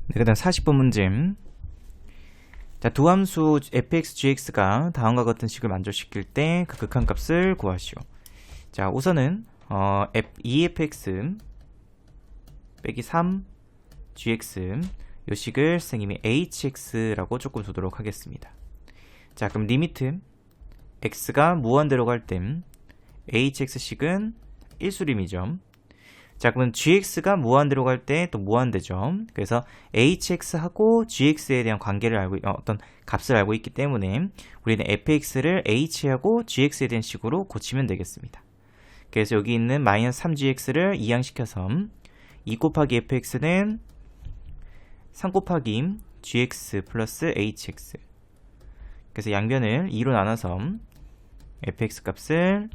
네, 그 다음 40번 문제. 자, 두 함수 fx, gx가 다음과 같은 식을 만족시킬 때 그 극한값을 구하시오. 자, 우선은 2fx 빼기 3gx 요 식을 선생님이 hx라고 조금 두도록 하겠습니다. 자, 그럼 리미트 x가 무한대로 갈 땐 hx식은 1수림이죠. 자, 그러면 gx가 무한대로 갈 때 또 무한대죠. 그래서 hx하고 gx에 대한 관계를 어떤 값을 알고 있기 때문에 우리는 fx를 h하고 gx에 대한 식으로 고치면 되겠습니다. 그래서 여기 있는 마이너스 3gx를 이항시켜서 2 곱하기 fx는 3 곱하기 gx 플러스 hx. 그래서 양변을 2로 나눠서 fx 값을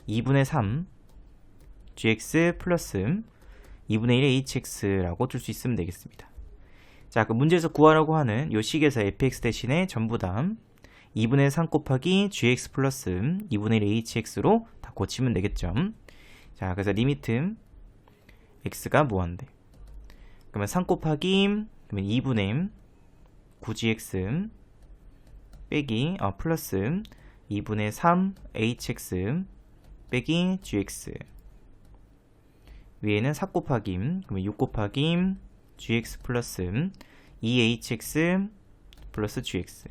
2분의 3 gx 플러스 2분의 1의 hx라고 줄 수 있으면 되겠습니다. 자, 그 문제에서 구하라고 하는 요 식에서 fx 대신에 전부 다 2분의 3 곱하기 gx 플러스 2분의 1의 hx로 다 고치면 되겠죠. 자, 그래서 리미트 x가 무한대. 그러면 3 곱하기 그러면 2분의 9gx 빼기 플러스 2분의 3 hx 빼기 gx 위에는 4 곱하기 그러면 6 곱하기 gx 플러스 2hx 플러스 gx.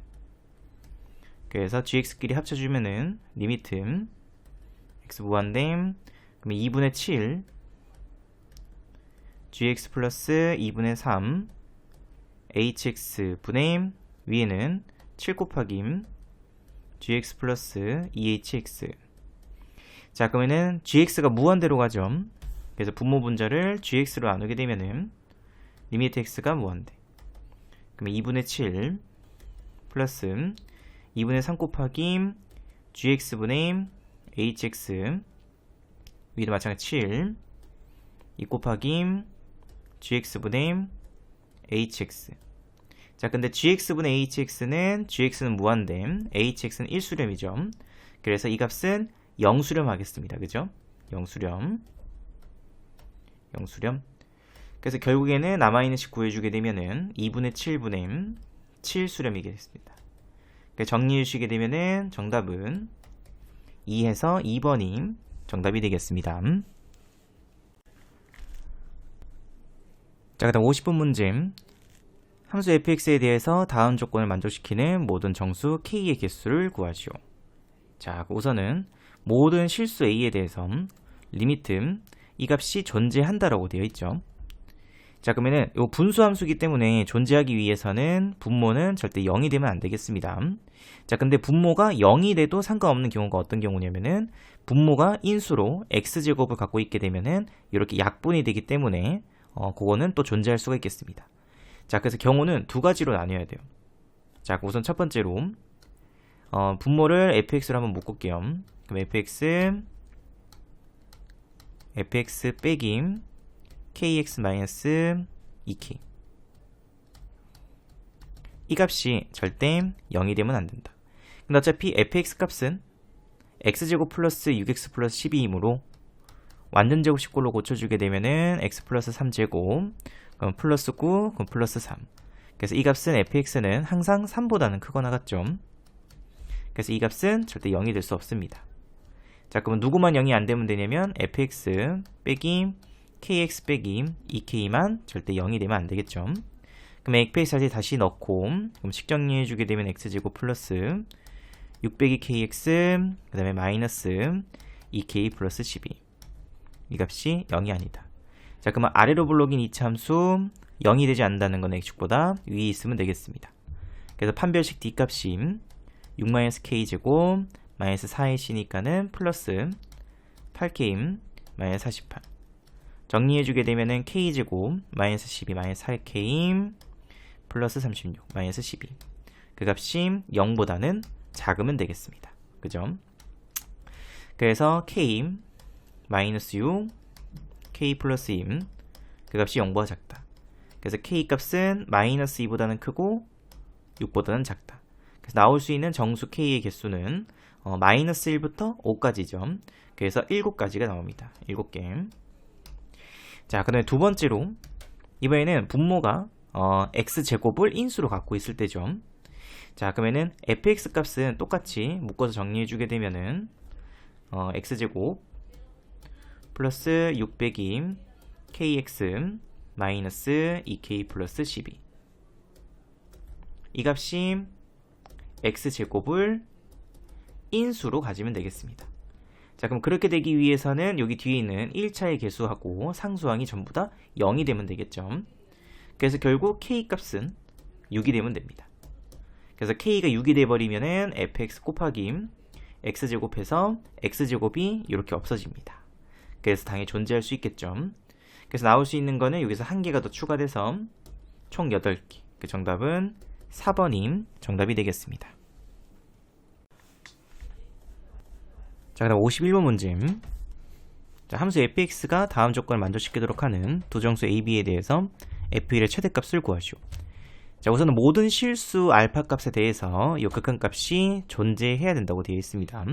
그래서 gx끼리 합쳐주면은 리미트 x 무한대 그러면 2분의 7 gx 플러스 2분의 3 hx 분의 위에는 7 곱하기 gx 플러스 2hx. 자, 그러면은 gx가 무한대로 가죠. 그래서 분모 분자를 gx로 나누게 되면은 리미트 x가 무한대. 그러면 2분의 7 플러스 2분의 3 곱하기 gx분의 hx 위도 마찬가지 7 2 곱하기 gx분의 hx. 자, 근데 gx분의 hx는 무한대, hx는 1수렴이죠. 그래서 이 값은 0수렴 하겠습니다. 그죠? 0수렴. 그래서 결국에는 남아있는 식 구해주게 되면은 2분의 7분의 7수렴이겠습니다. 정리해주시게 되면은 정답은 2에서 2번이 정답이 되겠습니다. 자, 그 다음 50분 문제. 함수 fx에 대해서 다음 조건을 만족시키는 모든 정수 k의 개수를 구하시오. 자, 우선은 모든 실수 a에 대해서 리미트 이 값이 존재한다라고 되어 있죠. 자, 그러면은 이 분수 함수이기 때문에 존재하기 위해서는 분모는 절대 0이 되면 안 되겠습니다. 자, 근데 분모가 0이 돼도 상관없는 경우가 어떤 경우냐면은 분모가 인수로 x제곱을 갖고 있게 되면은 이렇게 약분이 되기 때문에 그거는 또 존재할 수가 있겠습니다. 자, 그래서 경우는 두 가지로 나뉘어야 돼요. 자, 우선 첫 번째로 분모를 fx로 한번 묶을게요. 그럼 fx 빼기 kx 마이너스 2k. 이 값이 절대 0이 되면 안 된다. 근데 어차피 fx 값은 x제곱 플러스 6x 플러스 12이므로 완전 제곱식꼴로 고쳐주게 되면은 x 플러스 3제곱 그럼 플러스 9 그럼 플러스 3. 그래서 이 값은 fx는 항상 3보다는 크거나 같죠. 그래서 이 값은 절대 0이 될 수 없습니다. 자, 그러면 누구만 0이 안 되면 되냐면 fx 빼기 kx 빼기 2k만 절대 0이 되면 안 되겠죠. 그럼 fx 다시 넣고 그럼 식 정리해주게 되면 x제곱 플러스 6 빼기 kx 그 다음에 마이너스 2k 플러스 12. 이 값이 0이 아니다. 자, 그러면 아래로 불러긴 이차함수 0이 되지 않는다는 건 x축보다 위에 있으면 되겠습니다. 그래서 판별식 d값이 6-k제곱 마이너스 4ac니까는 플러스 8k 마이너스 48. 정리해주게 되면은 k제곱 마이너스 12 마이너스 8k 플러스 36 마이너스 12. 그 값이 0보다는 작으면 되겠습니다. 그죠? 그래서 k 마이너스 6 k 플러스 2 그 값이 0보다 작다. 그래서 k 값은 마이너스 2보다는 크고 6보다는 작다. 그래서 나올 수 있는 정수 k의 개수는 마이너스 1부터 5까지죠. 그래서 7가지가 나옵니다. 7개. 자, 그 다음에 두 번째로 이번에는 분모가 x제곱을 인수로 갖고 있을 때죠. 자, 그러면은 fx 값은 똑같이 묶어서 정리해주게 되면은 x제곱 플러스 600이 kx 마이너스 2k 플러스 12. 이 값이 x제곱을 인수로 가지면 되겠습니다. 자, 그럼 그렇게 되기 위해서는 여기 뒤에 있는 1차의 개수하고 상수항이 전부 다 0이 되면 되겠죠. 그래서 결국 k 값은 6이 되면 됩니다. 그래서 k가 6이 돼버리면은 fx 곱하기 x제곱해서 x제곱이 이렇게 없어집니다. 그래서 당연히 존재할 수 있겠죠. 그래서 나올 수 있는 거는 여기서 한 개가 더 추가돼서 총 8개. 그 정답은 4번이 정답이 되겠습니다. 자, 그다음 51번 문제. 자, 함수 fx가 다음 조건을 만족시키도록 하는 두 정수 a, b에 대해서 f1의 최대값을 구하시오. 자, 우선은 모든 실수 알파 값에 대해서 이 극한값이 존재해야 된다고 되어 있습니다.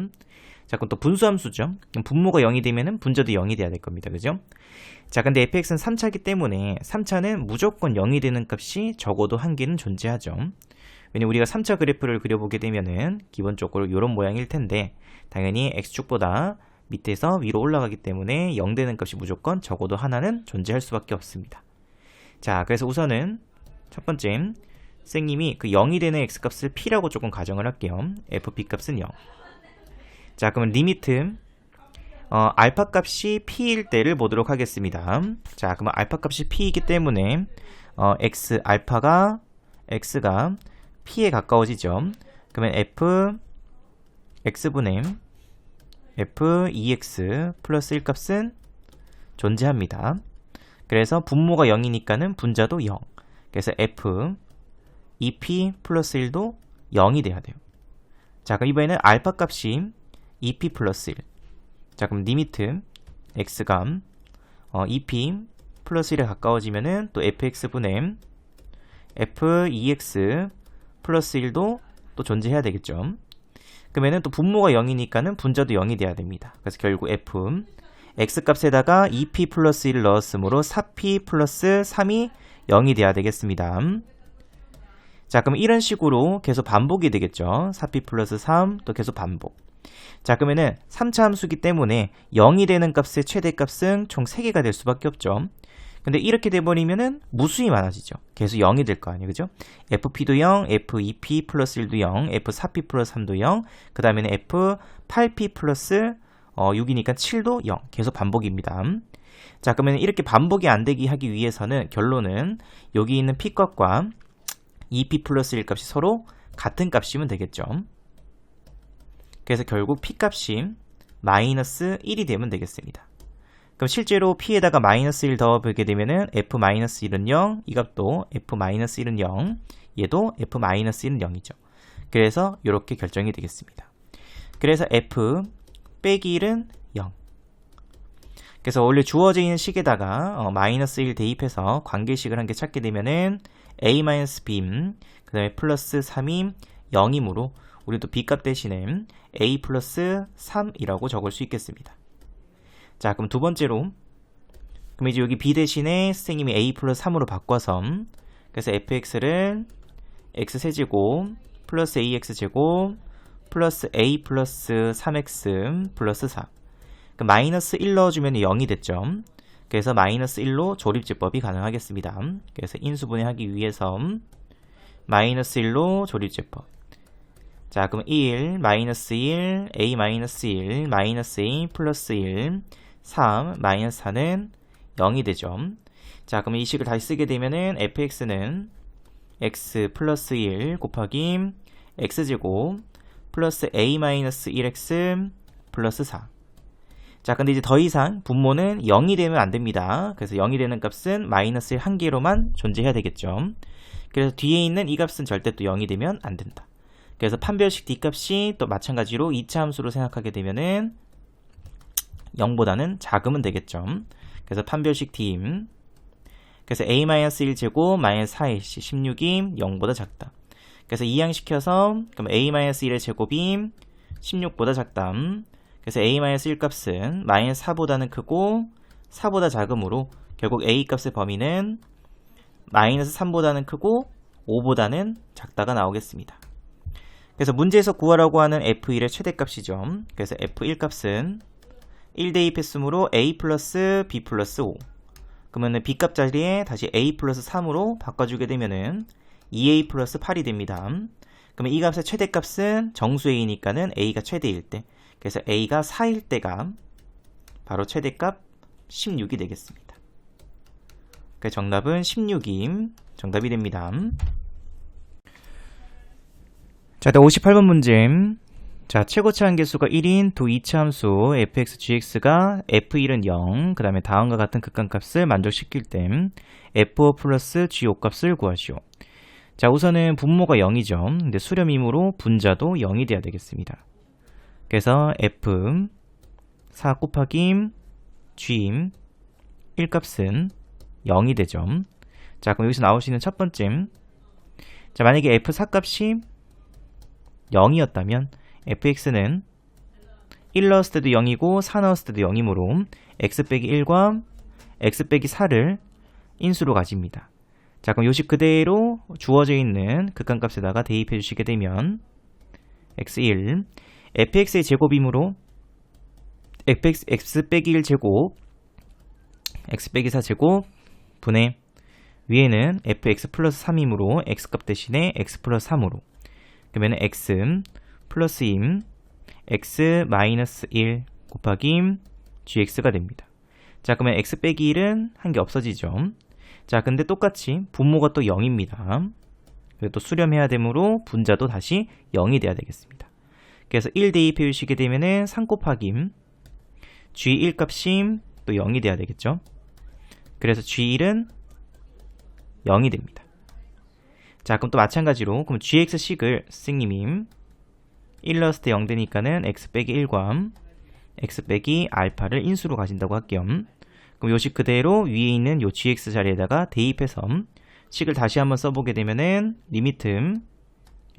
자, 그럼 또 분수함수죠. 분모가 0이 되면은 분자도 0이 돼야 될 겁니다. 그죠? 자, 근데 fx는 3차이기 때문에 3차는 무조건 0이 되는 값이 적어도 한 개는 존재하죠. 왜냐면 우리가 3차 그래프를 그려보게 되면은 기본적으로 이런 모양일 텐데 당연히 x축보다 밑에서 위로 올라가기 때문에 0 되는 값이 무조건 적어도 하나는 존재할 수밖에 없습니다. 자, 그래서 우선은 첫 번째 선생님이 그 0이 되는 x값을 p라고 조금 가정을 할게요. fp 값은 0. 자, 그러면 리미트 알파 값이 p일 때를 보도록 하겠습니다. 자, 그러면 알파 값이 p이기 때문에 x가 p에 가까워지죠. 그러면 x분의 f2x 플러스 1 값은 존재합니다. 그래서 분모가 0이니까는 분자도 0. 그래서 f 2p 플러스 1도 0이 돼야 돼요. 자, 그럼 이번에는 알파 값이 2p 플러스 1. 자, 그럼 리미트 x가 2p 플러스 1에 가까워지면은 또 fx분의 f2x 플러스 1도 또 존재해야 되겠죠. 그러면은 또 분모가 0이니까는 분자도 0이 돼야 됩니다. 그래서 결국 f x값에다가 2p 플러스 1을 넣었으므로 4p 플러스 3이 0이 돼야 되겠습니다. 자, 그럼 이런 식으로 계속 반복이 되겠죠. 4p 플러스 3 또 계속 반복. 자, 그러면은 3차 함수기 때문에 0이 되는 값의 최대값은 총 3개가 될 수밖에 없죠. 근데 이렇게 돼버리면은 무수히 많아지죠. 계속 0이 될 거 아니에요. 그죠? fp도 0, f2p 플러스 1도 0, f4p 플러스 3도 0, 그 다음에는 f8p 플러스 6이니까 7도 0. 계속 반복입니다. 자, 그러면 이렇게 반복이 안 되게 하기 위해서는 결론은 여기 있는 p 값과 2p 플러스 1 값이 서로 같은 값이면 되겠죠. 그래서 결국 p 값이 마이너스 1이 되면 되겠습니다. 그럼 실제로 p에다가 마이너스 1 더보게 되면은 f-1은 0, 이 값도 f-1은 0, 얘도 f-1은 0이죠. 그래서 이렇게 결정이 되겠습니다. 그래서 f 빼기 1은 0. 그래서 원래 주어져 있는 식에다가 마이너스 1 대입해서 관계식을 한 개 찾게 되면은 a-b, 그 다음에 플러스 3이 0이므로 우리도 b값 대신에 a 플러스 3이라고 적을 수 있겠습니다. 자, 그럼 두 번째로 그럼 이제 여기 b 대신에 선생님이 a 플러스 3으로 바꿔서 그래서 fx를 x세제곱 플러스 ax제곱 플러스 a 플러스 3x 플러스 4 그럼 마이너스 1 넣어주면 0이 됐죠. 그래서 마이너스 1로 조립제법이 가능하겠습니다. 그래서 인수분해하기 위해서 마이너스 1로 조립제법. 자, 그럼 1, 마이너스 1, a 마이너스 1, 마이너스 a 플러스 1, 3, 마이너스 4는 0이 되죠. 자, 그러면 이 식을 다시 쓰게 되면은 fx는 x 플러스 1 곱하기 x제곱 플러스 a 마이너스 1x 플러스 4. 자, 근데 이제 더 이상 분모는 0이 되면 안 됩니다. 그래서 0이 되는 값은 마이너스 1 한 개로만 존재해야 되겠죠. 그래서 뒤에 있는 이 값은 절대 또 0이 되면 안 된다. 그래서 판별식 d값이 또 마찬가지로 2차 함수로 생각하게 되면은 0보다는 작으면 되겠죠. 그래서 판별식 d 그래서 a-1제곱 마이너스 4ac 16이 0보다 작다. 그래서 이항시켜서 그럼 a-1의 제곱이 16보다 작다. 그래서 a-1 값은 마이너스 4보다는 크고 4보다 작으므로 결국 a 값의 범위는 마이너스 3보다는 크고 5보다는 작다가 나오겠습니다. 그래서 문제에서 구하라고 하는 f1의 최대값이죠. 그래서 f1 값은 1 대입했으므로 a 플러스 b 플러스 5. 그러면 b값 자리에 다시 a 플러스 3으로 바꿔주게 되면은 2a 플러스 8이 됩니다. 그러면 이 값의 최대값은 정수 a니까는 a가 최대일 때, 그래서 a가 4일 때가 바로 최대값 16이 되겠습니다. 그래서 정답은 16이 정답이 됩니다. 자, 58번 문제. 자, 최고차 한계수가 1인 두 이차 함수 fx, gx가 f1은 0, 그 다음에 다음과 같은 극한값을 만족시킬 땐 f5 플러스 g5 값을 구하시오. 자, 우선은 분모가 0이죠. 근데 수렴이므로 분자도 0이 돼야 되겠습니다. 그래서 f 4 곱하기 g 1값은 0이 되죠. 자, 그럼 여기서 나올 수 있는 첫 번째. 자, 만약에 f4 값이 0이었다면 fx는 1 넣었을 때도 0이고 4 넣었을 때도 0이므로 x 빼기 1과 x 빼기 4를 인수로 가집니다. 자, 그럼 요식 그대로 주어져 있는 극한값에다가 대입해 주시게 되면 x1 fx의 제곱이므로 x 빼기 1제곱 x 빼기 4제곱 분의 위에는 fx 플러스 3이므로 x값 대신에 x 플러스 3으로, 그러면 x 플러스 임 x 마이너스 1 곱하기 gx가 됩니다. 자, 그러면 x 빼기 1은 한 개 없어지죠. 자, 근데 똑같이 분모가 또 0입니다. 그리고 또 수렴해야 되므로 분자도 다시 0이 돼야 되겠습니다. 그래서 1 대입해 주시게 되면은 3 곱하기 g1 값이 또 0이 돼야 되겠죠. 그래서 g1은 0이 됩니다. 자, 그럼 또 마찬가지로 그럼 gx식을 선생님이 1 넣었을 때 0 되니까는 x 빼기 1과 x 빼기 알파를 인수로 가진다고 할게요. 그럼 요식 그대로 위에 있는 요 gx 자리에다가 대입해서 식을 다시 한번 써보게 되면은 리미트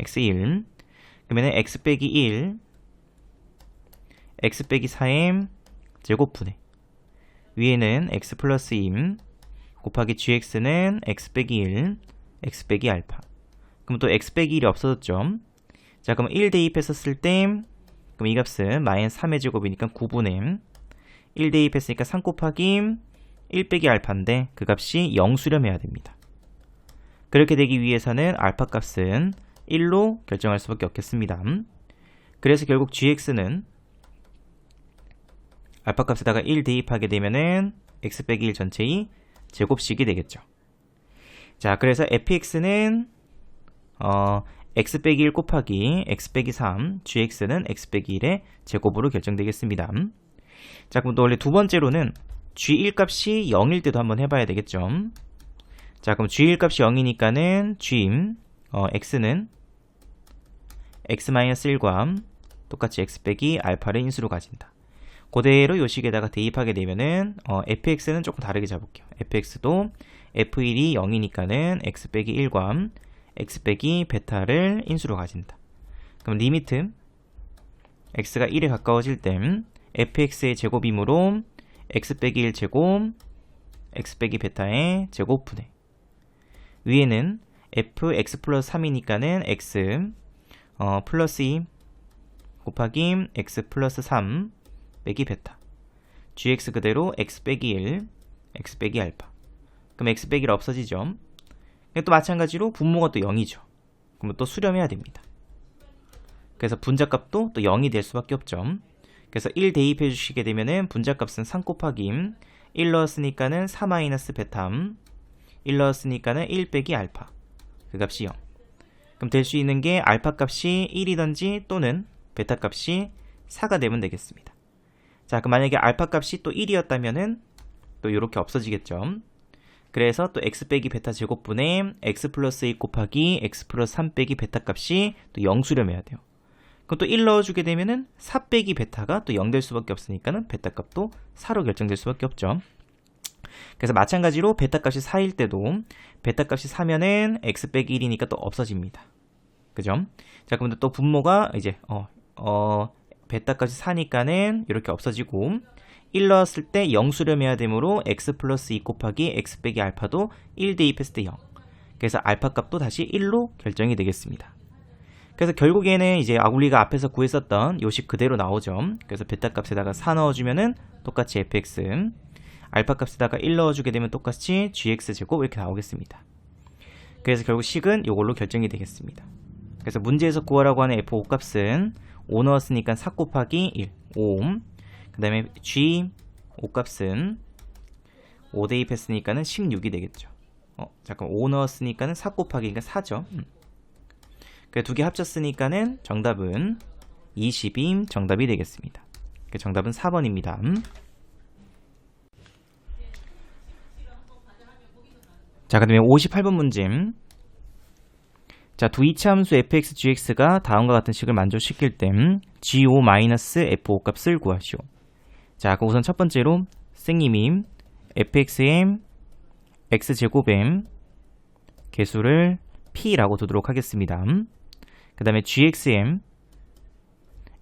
x1 그러면은 x 빼기 1 x 빼기 4m 제곱분의 위에는 x 플러스 2 곱하기 gx는 x 빼기 1 x 빼기 알파. 그럼 또 x 빼기 1이 없어졌죠. 자, 그럼 1 대입했었을 때 그럼 이 값은 마이너스 3의 제곱이니까 9분의 1 대입했으니까 3 곱하기 1 빼기 알파인데 그 값이 0 수렴해야 됩니다. 그렇게 되기 위해서는 알파 값은 1로 결정할 수밖에 없겠습니다. 그래서 결국 gx는 알파 값에다가 1 대입하게 되면은 x 빼기 1 전체의 제곱식이 되겠죠. 자, 그래서 fx는 x 빼기 1 곱하기 x 빼기 3, gx는 x 빼기 1의 제곱으로 결정되겠습니다. 자, 그럼 또 원래 두 번째로는 g1 값이 0일 때도 한번 해봐야 되겠죠. 자, 그럼 g1 값이 0이니까는 g x는 x-1과 똑같이 x 빼기 알파를 인수로 가진다. 그대로 요식에다가 대입하게 되면은 fx는 조금 다르게 잡을게요. fx도 f1이 0이니까는 x 빼기 1과 x 빼기 베타를 인수로 가진다. 그럼 리미트 x가 1에 가까워질 땐 fx의 제곱이므로 x 빼기 1 제곱 x 빼기 베타의 제곱분의 위에는 fx 플러스 3이니까는 x 플러스 2 곱하기 x 플러스 3 빼기 베타 gx 그대로 x 빼기 1 x 빼기 알파. 그럼 x 빼기 1 없어지죠. 또 마찬가지로 분모가 또 0이죠. 그러면 또 수렴해야 됩니다. 그래서 분자값도 또 0이 될 수밖에 없죠. 그래서 1 대입해 주시게 되면은 분자값은 3 곱하기 1 넣었으니까는 4 마이너스 베타 1 넣었으니까는 1 빼기 알파. 그 값이 0. 그럼 될 수 있는 게 알파 값이 1이든지 또는 베타 값이 4가 되면 되겠습니다. 자, 그럼 만약에 알파 값이 또 1이었다면은 또 이렇게 없어지겠죠. 그래서 또 x 빼기 베타 제곱분의 x 플러스 1 곱하기 x 플러스 3 빼기 베타 값이 또 0 수렴해야 돼요. 그럼 또 1 넣어주게 되면은 4 빼기 베타가 또 0 될 수밖에 없으니까는 베타 값도 4로 결정될 수밖에 없죠. 그래서 마찬가지로 베타 값이 4일 때도 베타 값이 4면은 x 빼기 1이니까 또 없어집니다. 그죠? 자, 그럼 또 분모가 이제 베타 값이 4니까는 이렇게 없어지고 1 넣었을 때 0 수렴해야 되므로 x 플러스 2 곱하기 x 빼기 알파도 1 대입했을 때 0. 그래서 알파 값도 다시 1로 결정이 되겠습니다. 그래서 결국에는 이제 우리가 앞에서 구했었던 요식 그대로 나오죠. 그래서 베타 값에다가 4 넣어주면은 똑같이 fx, 알파 값에다가 1 넣어주게 되면 똑같이 gx 제곱 이렇게 나오겠습니다. 그래서 결국 식은 이걸로 결정이 되겠습니다. 그래서 문제에서 구하라고 하는 f5 값은 5 넣었으니까 4 곱하기 1, 5. 그 다음에 g 5값은 5 대입했으니까는 16이 되겠죠. 잠깐 5 넣었으니까는 4 곱하기가 4죠. 그 두 개 합쳤으니까는 정답은 20이 정답이 되겠습니다. 그 정답은 4번입니다. 자, 그 다음에 58번 문제. 자, 두 이차 함수 fx, gx가 다음과 같은 식을 만족시킬 땐 g5-f5 값을 구하시오. 자, 그럼 우선 첫 번째로 선생님이 fx의 x제곱의 개수를 p라고 두도록 하겠습니다. 그 다음에 gx의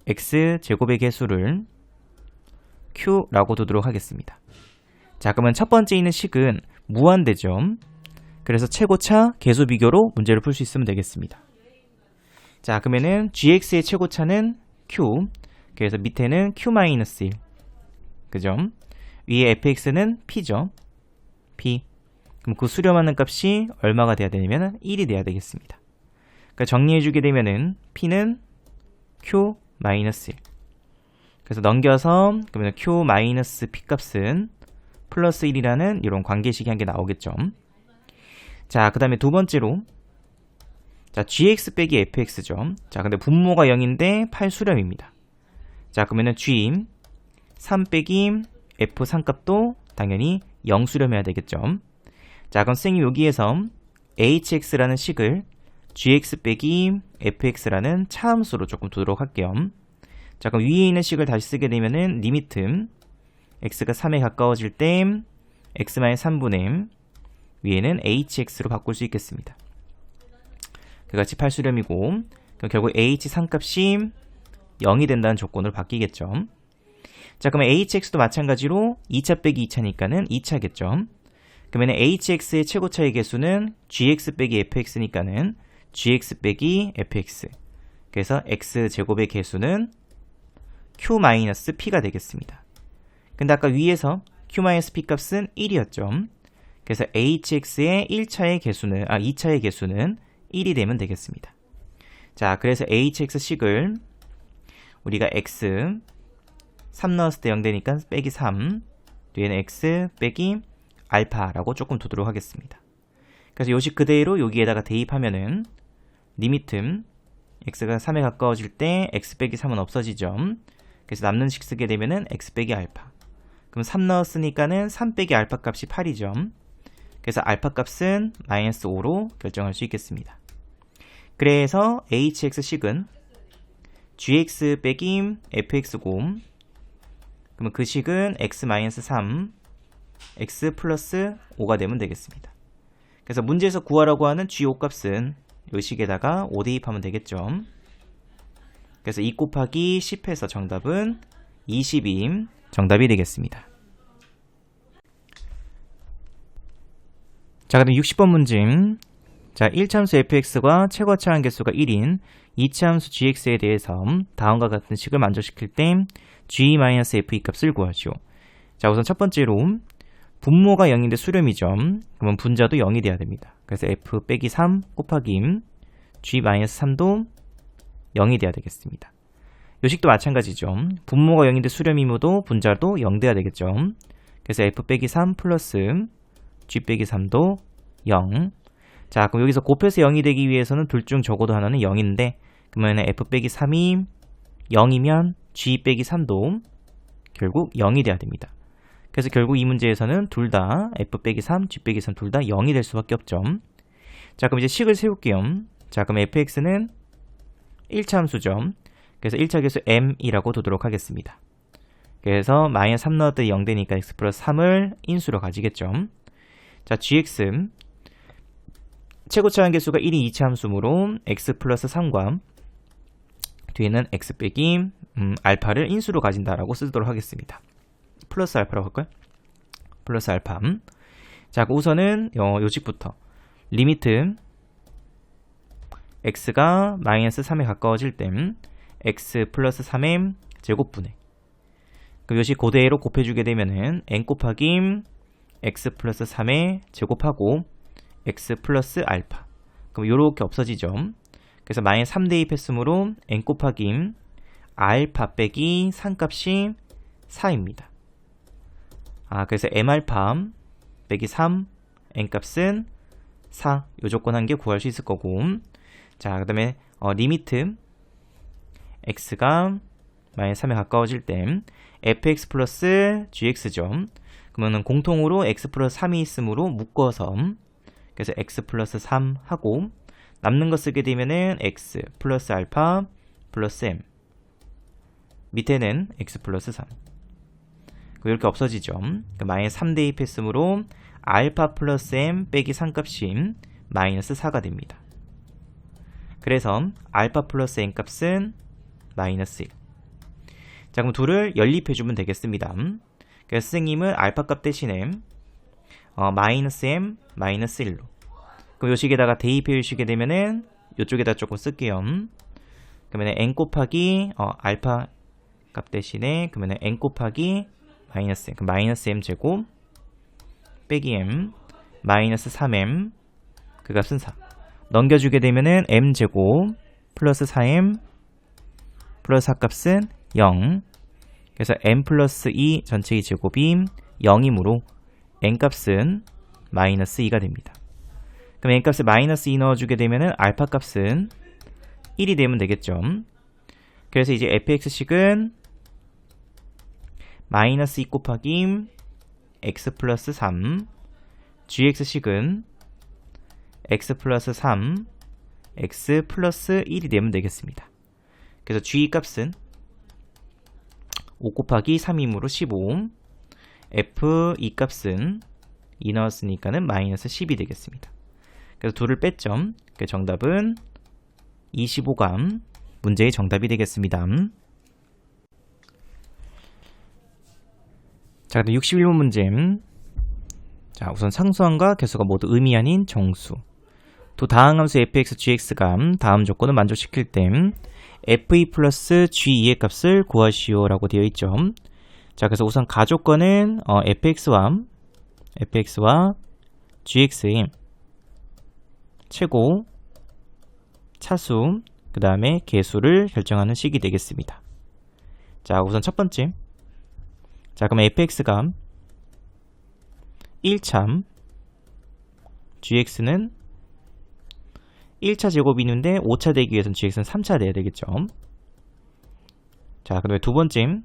x제곱의 개수를 q라고 두도록 하겠습니다. 자, 그러면 첫 번째 있는 식은 무한대죠. 그래서 최고차 개수 비교로 문제를 풀 수 있으면 되겠습니다. 자, 그러면은 gx의 최고차는 q, 그래서 밑에는 q-1, 그죠? 위에 fx는 p죠. p. 그럼 그 수렴하는 값이 얼마가 돼야 되냐면 1이 돼야 되겠습니다. 그러니까 정리해주게 되면은 p는 q-1. 그래서 넘겨서 그러면 q-p 값은 플러스 1이라는 이런 관계식이 한 개 나오겠죠. 자, 그 다음에 두 번째로 자, gx 빼기 fx죠. 자, 근데 분모가 0인데 8 수렴입니다. 자, 그러면은 g 3 빼기 f3 값도 당연히 0 수렴해야 되겠죠. 자, 그럼 선생님 여기에서 hx라는 식을 gx 빼기 fx라는 차함수로 조금 두도록 할게요. 자, 그럼 위에 있는 식을 다시 쓰게 되면은 리미트 x가 3에 가까워질 때 x-3분의 위에는 hx로 바꿀 수 있겠습니다. 그같이 8수렴이고 그럼 결국 h3 값이 0이 된다는 조건으로 바뀌겠죠. 자, 그러면 hx도 마찬가지로 2차 빼기 2차니까는 2차겠죠. 그러면 hx의 최고차의 개수는 gx 빼기 fx니까는 gx 빼기 fx. 그래서 x제곱의 개수는 q-p가 되겠습니다. 근데 아까 위에서 q-p 값은 1이었죠. 그래서 hx의 2차의 개수는 1이 되면 되겠습니다. 자, 그래서 hx식을 우리가 x 3 넣었을 때 0 되니까 빼기 3 뒤에는 x 빼기 알파라고 조금 두도록 하겠습니다. 그래서 요식 그대로 여기에다가 대입하면은 리미트 x가 3에 가까워질 때 x 빼기 3은 없어지죠. 그래서 남는 식 쓰게 되면은 x 빼기 알파. 그럼 3 넣었으니까는 3 빼기 알파 값이 8이죠. 그래서 알파 값은 -5로 결정할 수 있겠습니다. 그래서 hx식은 gx 빼기 fx고 그러면 그 식은 x-3 x 플러스 5가 되면 되겠습니다. 그래서 문제에서 구하라고 하는 g5 값은 이 식에다가 5 대입하면 되겠죠. 그래서 2 곱하기 10해서 정답은 20이 정답이 되겠습니다. 자, 그럼 60번 문제. 자, 1차함수 fx가 최고차 한개수가 1인 2차함수 gx에 대해서 다음과 같은 식을 만족시킬 때 g-fe 값을 구하시오. 자, 우선 첫 번째로 분모가 0인데 수렴이죠. 그러면 분자도 0이 돼야 됩니다. 그래서 f 빼기 3 곱하기 g-3도 0이 돼야 되겠습니다. 요식도 마찬가지죠. 분모가 0인데 수렴이므로 분자도 0 돼야 되겠죠. 그래서 f 빼기 3 플러스 g 빼기 3도 0. 자, 그럼 여기서 곱해서 0이 되기 위해서는 둘 중 적어도 하나는 0인데 그러면 f 빼기 3이 0이면 g 빼기 3도 결국 0이 돼야 됩니다. 그래서 결국 이 문제에서는 둘 다 f 빼기 3, g 빼기 3 둘 다 0이 될 수밖에 없죠. 자, 그럼 이제 식을 세울게요. 자, 그럼 fx는 1차 함수죠. 그래서 1차 개수 m이라고 두도록 하겠습니다. 그래서 -3 넣었더니 0 되니까 x 플러스 3을 인수로 가지겠죠. 자, gx 최고차 한개수가 1이 2차 함수므로 x 플러스 3과 뒤에는 x 빼기 알파를 인수로 가진다라고 쓰도록 하겠습니다. 플러스 알파라고 할까요? 플러스 알파. 자, 우선은 요식부터 리미트 x가 마이너스 3에 가까워질 땐 x 플러스 3m 제곱분의, 그럼 요식 그대로 곱해주게 되면은 n 곱하기 x 플러스 3에 제곱하고 x 플러스 알파. 그럼 요렇게 없어지죠. 그래서 마이너스 3 대입했으므로 n 곱하기 알파 빼기 상값이 4입니다. 그래서 m알파 빼기 3, n값은 4. 요 조건 한 개 구할 수 있을 거고, 자, 그 다음에 리미트 x가 마이너스 3에 가까워질 땐 fx 플러스 gx죠. 그러면 공통으로 x 플러스 3이 있으므로 묶어서, 그래서 x 플러스 3 하고 남는 거 쓰게 되면은 x 플러스 알파 플러스 m, 밑에는 x 플러스 3. 이렇게 없어지죠. 마이너스 3 대입했으므로 알파 플러스 m 빼기 상값이 마이너스 4가 됩니다. 그래서 알파 플러스 n 값은 마이너스 1. 자, 그럼 둘을 연립해주면 되겠습니다. 그래서 선생님은 알파 값 대신에 마이너스 m 마이너스 1로, 그럼 요 식에다가 대입해 주시게 되면은 요쪽에다 조금 쓸게요. 그러면 n 곱하기 알파 값 대신에 그러면 n 곱하기 마이너스 m, 그럼 마이너스 m 제곱 빼기 m 마이너스 3m, 그 값은 4. 넘겨주게 되면은 m 제곱 플러스 4m 플러스 4 값은 0. 그래서 m 플러스 2 전체의 제곱이 0이므로 n 값은 마이너스 2가 됩니다. 그럼 n 값에 마이너스 2 넣어주게 되면은 알파 값은 1이 되면 되겠죠. 그래서 이제 fx식은 마이너스 2 곱하기 x 플러스 3, gx식은 x 플러스 3, x 플러스 1이 되면 되겠습니다. 그래서 g 값은 5 곱하기 3이므로 15, f 2 값은 2 넣었으니까는 마이너스 10이 되겠습니다. 그래서 둘을 뺐죠. 그 정답은 25가 문제의 정답이 되겠습니다. 자, 61번 문제. 자, 우선 상수함과 개수가 모두 의미 아닌 정수. 두 다항함수 fx, gx가 다음 조건을 만족시킬 땐 f2 플러스 g2의 값을 구하시오 라고 되어 있죠. 자, 그래서 우선 가조건은 fx와 gx의 최고, 차수, 그 다음에 개수를 결정하는 식이 되겠습니다. 자, 우선 첫 번째. 자, 그럼 fx가 1차, gx는 1차 제곱이 있는데 5차 되기 위해서는 gx는 3차 돼야 되겠죠. 자, 그 다음에 두 번째,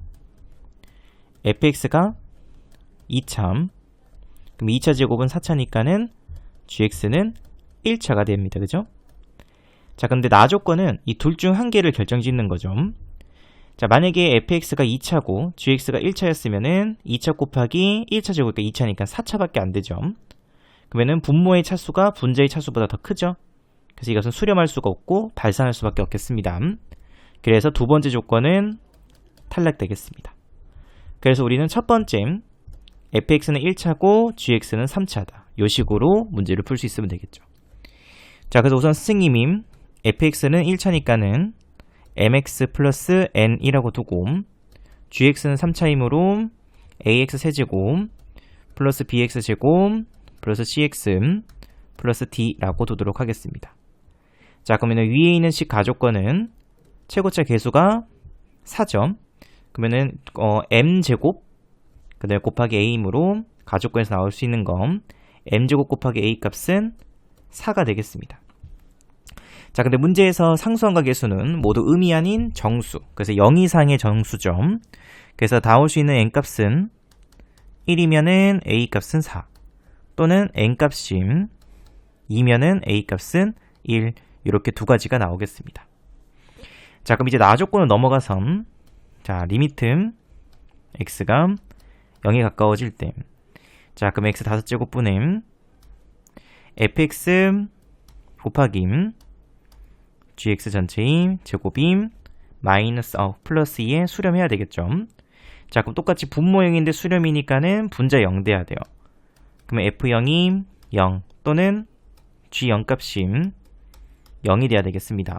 fx가 2차, 그럼 2차 제곱은 4차니까는 gx는 1차가 됩니다. 그죠? 자, 근데 나 조건은 이 둘 중 한 개를 결정짓는 거죠. 자, 만약에 fx가 2차고 gx가 1차였으면은 2차 곱하기 1차 제곱이니까 2차니까 4차밖에 안 되죠. 그러면은 분모의 차수가 분자의 차수보다 더 크죠. 그래서 이것은 수렴할 수가 없고 발산할 수밖에 없겠습니다. 그래서 두 번째 조건은 탈락되겠습니다. 그래서 우리는 첫 번째 fx는 1차고 gx는 3차다. 이 식으로 문제를 풀 수 있으면 되겠죠. 자, 그래서 우선 선생님이 fx는 1차니까는 mx 플러스 n이라고 두고 gx는 3차이므로 ax 세제곱 플러스 bx 제곱 플러스 cx 플러스 d라고 두도록 하겠습니다. 자, 그러면 위에 있는 식 가조건은 최고차 개수가 4점. 그러면은 m제곱 그 다음에 곱하기 a이므로 가조건에서 나올 수 있는 건 m제곱 곱하기 a 값은 4가 되겠습니다. 자, 근데 문제에서 상수함과 개수는 모두 음이 아닌 정수, 그래서 0 이상의 정수죠. 그래서 나올 수 있는 n값은 1이면은 a값은 4 또는 n값이 2면은 a값은 1, 이렇게 두 가지가 나오겠습니다. 자, 그럼 이제 나 조건을 넘어가서 자, 리미트 x가 0에 가까워질 때, 자, 그럼 x 5제곱분의 fx 곱하기 gx 전체의 제곱이 마이너스 플러스 2에 수렴해야 되겠죠. 자, 그럼 똑같이 분모형인데 수렴이니까는 분자 0 돼야 돼요. 그러면 F0이 0 또는 G0 값이 0이 돼야 되겠습니다.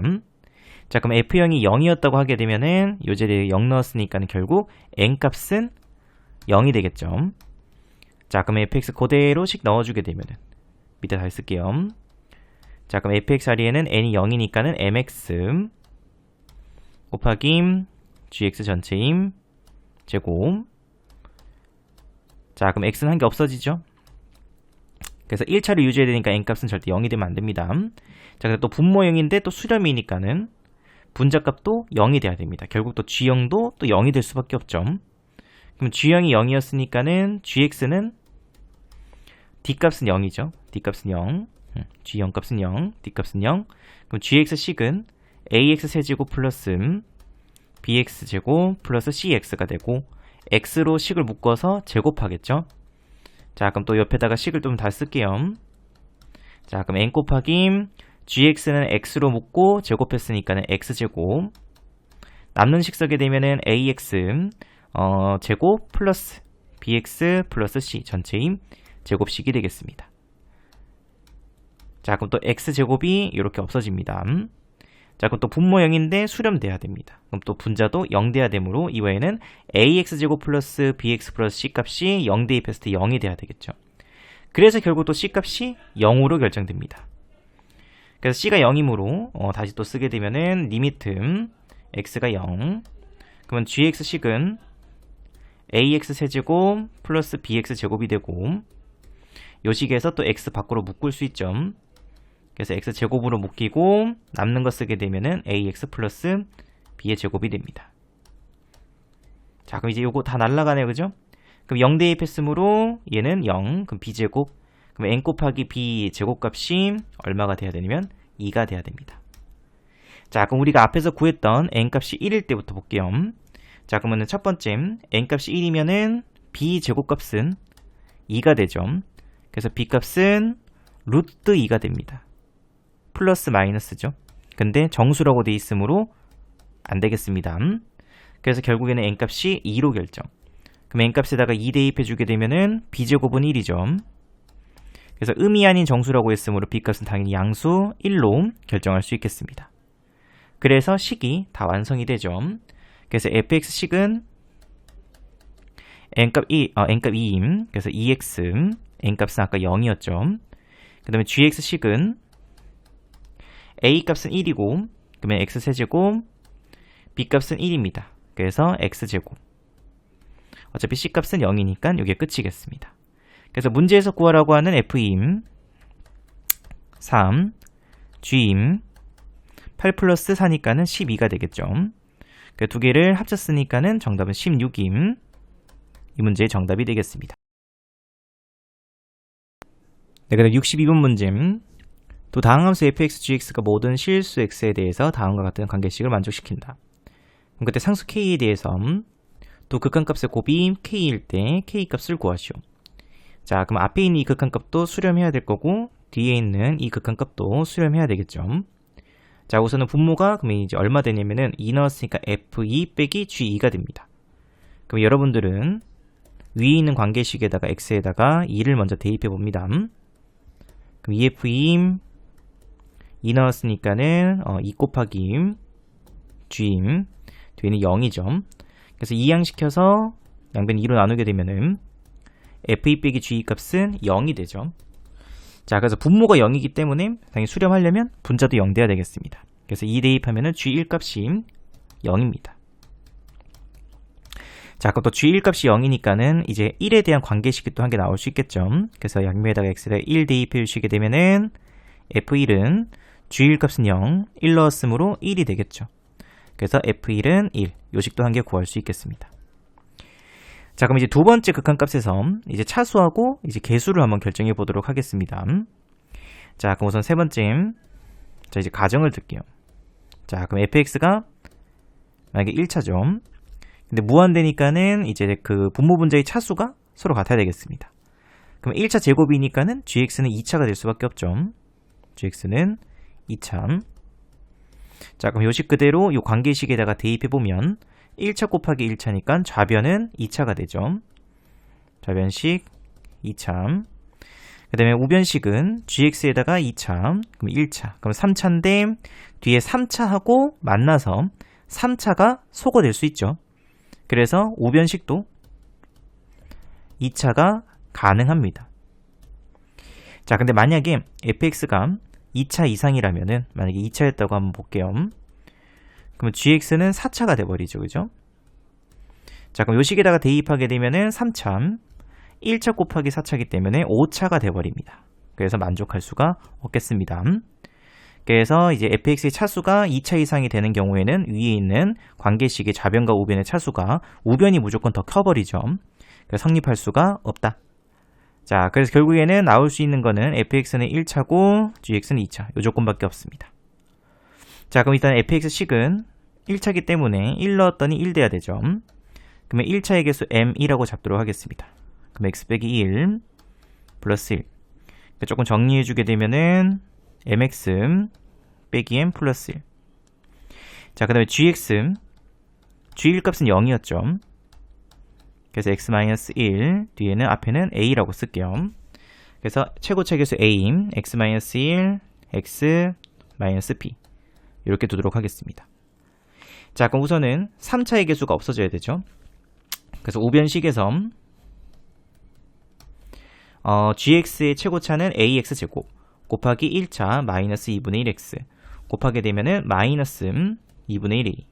자, 그럼 F0이 0이었다고 하게 되면은 요 자리에 0 넣었으니까는 결국 N 값은 0이 되겠죠. 자, 그럼 fx 그대로씩 넣어주게 되면은 밑에 다 쓸게요. 자, 그럼 fx 자리에는 n이 0이니까는 mx 곱하기 gx 전체임 제곱. 자, 그럼 x는 한 개 없어지죠. 그래서 1차를 유지해야 되니까 n값은 절대 0이 되면 안 됩니다. 자, 근데 또 분모형인데 또 수렴이니까는 분자값도 0이 돼야 됩니다. 결국 또 g형도 또 0이 될 수밖에 없죠. 그럼 g형이 0이었으니까는 gx는 d값은 0이죠. d값은 0. g형 값은 0. d값은 0. 그럼 gx식은 ax 세제곱 플러스 bx 제곱 플러스 cx가 되고 x로 식을 묶어서 제곱하겠죠. 자, 그럼 또 옆에다가 식을 좀 다 쓸게요. 자, 그럼 n 곱하기 gx는 x로 묶고 제곱했으니까는 x제곱. 남는 식 쓰게 되면은 ax 제곱 플러스 bx 플러스 c 전체임 제곱식이 되겠습니다. 자, 그럼 또 x제곱이 이렇게 없어집니다. 자, 그럼 또 분모형인데 수렴돼야 됩니다. 그럼 또 분자도 0 돼야 되므로 이외에는 ax제곱 플러스 bx 플러스 c 값이 0 대입했을 때 0이 돼야 되겠죠. 그래서 결국 또 c 값이 0으로 결정됩니다. 그래서 c가 0이므로 다시 또 쓰게 되면은 리미트 x가 0. 그러면 gx식은 ax 세제곱 플러스 bx 제곱이 되고 요 식에서 또 x 밖으로 묶을 수 있죠. 그래서 x 제곱으로 묶이고 남는 거 쓰게 되면은 ax 플러스 b의 제곱이 됩니다. 자, 그럼 이제 요거 다 날라가네요, 그죠? 그럼 0 대입했으므로 얘는 0, 그럼 b제곱. 그럼 n 곱하기 b 제곱값이 얼마가 돼야 되냐면 2가 돼야 됩니다. 자, 그럼 우리가 앞에서 구했던 n 값이 1일 때부터 볼게요. 자, 그러면은 첫 번째 n 값이 1이면은 b 제곱값은 2가 되죠. 그래서 b 값은 루트 2가 됩니다. 플러스 마이너스죠. 근데 정수라고 돼 있으므로 안 되겠습니다. 그래서 결국에는 n 값이 2로 결정. 그럼 n 값에다가 2 대입해 주게 되면은 b 제곱은 1이죠. 그래서 음이 아닌 정수라고 했으므로 b 값은 당연히 양수 1로 결정할 수 있겠습니다. 그래서 식이 다 완성이 되죠. 그래서 fx식은 n값 2임. 그래서 2x, n값은 아까 0이었죠. 그 다음에 gx식은 a값은 1이고 그러면 x세제곱, b값은 1입니다. 그래서 x제곱. 어차피 c값은 0이니까 이게 끝이겠습니다. 그래서 문제에서 구하라고 하는 f임 3, g임 8 플러스 4니까는 12가 되겠죠. 그 두 개를 합쳤으니까는 정답은 16임. 이 문제의 정답이 되겠습니다. 네, 그다음 62번 문제. 또 다음 함수 fx, gx가 모든 실수 x에 대해서 다음과 같은 관계식을 만족시킨다. 그럼 그때 상수 k에 대해서 또 극한값의 곱이 k일 때 k값을 구하시오. 자, 그럼 앞에 있는 이 극한값도 수렴해야 될 거고 뒤에 있는 이 극한값도 수렴해야 되겠죠. 자, 우선은 분모가 그러면 이제 얼마 되냐면은 2 넣었으니까 f2 빼기 g2가 됩니다. 그럼 여러분들은 위에 있는 관계식에다가 x에다가 2를 먼저 대입해 봅니다. 그럼 2f2 2 넣었으니까는 2 곱하기 g 뒤에는 0이죠. 그래서 2양시켜서 양변 2로 나누게 되면은 f2 빼기 g2 값은 0이 되죠. 자, 그래서 분모가 0이기 때문에 당연히 수렴하려면 분자도 0 돼야 되겠습니다. 그래서 2 대입하면은 g1 값이 0입니다. 자, 그럼 또 g1 값이 0이니까는 이제 1에 대한 관계식이 또 한 개 나올 수 있겠죠. 그래서 양면에다가 x에다가 1 대입해 주시게 되면은 f1은 g1 값은 0, 1 넣었으므로 1이 되겠죠. 그래서 f1은 1, 요식도 한 개 구할 수 있겠습니다. 자, 그럼 이제 두 번째 극한값에서 이제 차수하고 이제 개수를 한번 결정해 보도록 하겠습니다. 자, 그럼 우선 세 번째, 자, 이제 가정을 들게요. 자, 그럼 fx가 만약에 1차죠. 근데 무한대니까는 이제 그 분모 분자의 차수가 서로 같아야 되겠습니다. 그럼 1차 제곱이니까는 gx는 2차가 될 수밖에 없죠. gx는 2차. 자, 그럼 요식 그대로 요 관계식에다가 대입해 보면 1차 곱하기 1차니까 좌변은 2차가 되죠. 좌변식 2차. 그 다음에 우변식은 gx에다가 2차, 그럼 1차, 그럼 3차인데 뒤에 3차하고 만나서 3차가 소거될 수 있죠. 그래서 우변식도 2차가 가능합니다. 자, 근데 만약에 fx가 2차 이상이라면은, 만약에 2차였다고 한번 볼게요. 그러면 gx는 4차가 돼버리죠. 그죠? 자, 그럼 요 식에다가 대입하게 되면은 3차, 1차 곱하기 4차이기 때문에 5차가 돼버립니다. 그래서 만족할 수가 없겠습니다. 그래서 이제 fx의 차수가 2차 이상이 되는 경우에는 위에 있는 관계식의 좌변과 우변의 차수가 우변이 무조건 더 커버리죠. 그래서 성립할 수가 없다. 자, 그래서 결국에는 나올 수 있는 거는 fx는 1차고 gx는 2차. 요 조건밖에 없습니다. 자, 그럼 일단 fx식은 1차기 때문에 1 넣었더니 1 돼야 되죠. 그러면 1차의 개수 m이라고 잡도록 하겠습니다. 그럼 x 빼기 1 플러스 1. 조금 정리해주게 되면은 mx 빼기 m 플러스 1. 자, 그 다음에 gx, g1 값은 0이었죠. 그래서 x-1, 뒤에는 앞에는 a라고 쓸게요. 그래서 최고차 개수 a, x-1, x-b. 이렇게 두도록 하겠습니다. 자, 그럼 우선은 3차의 개수가 없어져야 되죠. 그래서 우변식에서 gx의 최고차는 ax제곱 곱하기 1차 마이너스 2분의 1x 곱하게 되면은 마이너스 2분의 1a.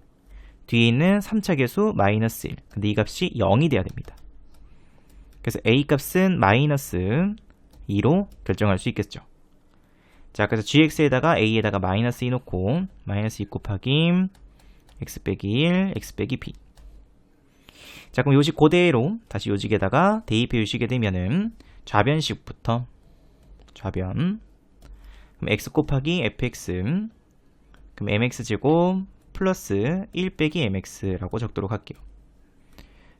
뒤에 있는 3차 개수 마이너스 1. 근데 이 값이 0이 돼야 됩니다. 그래서 a 값은 마이너스 2로 결정할 수 있겠죠. 자, 그래서 gx에다가 a에다가 마이너스 2 놓고 마이너스 2 곱하기 x 빼기 1, x 빼기 b. 자, 그럼 요식 그대로 다시 요식에다가 대입해 주시게 되면은 좌변식부터 좌변, 그럼 x 곱하기 fx, 그럼 mx제곱 플러스 1 빼기 mx라고 적도록 할게요.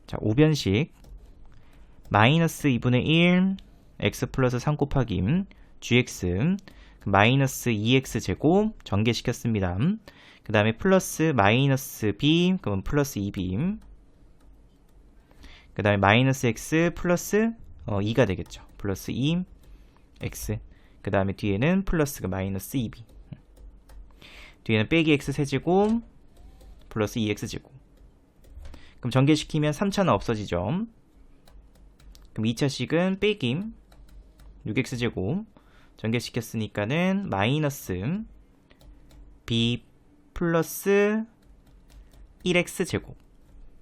자, 우변식 마이너스 2분의 1 x 플러스 3 곱하기 gx 마이너스 2x제곱 전개시켰습니다. 그 다음에 플러스 마이너스 b, 그러면 플러스 2b. 그 다음에 마이너스 x 플러스 2가 되겠죠. 플러스 2x. 그 다음에 뒤에는 플러스가 마이너스 2b. 뒤에는 빼기 x 세제곱 플러스 2x제곱. 그럼 전개시키면 3차는 없어지죠. 그럼 2차식은 빼기 6x제곱 전개시켰으니까는 마이너스 b 플러스 1x제곱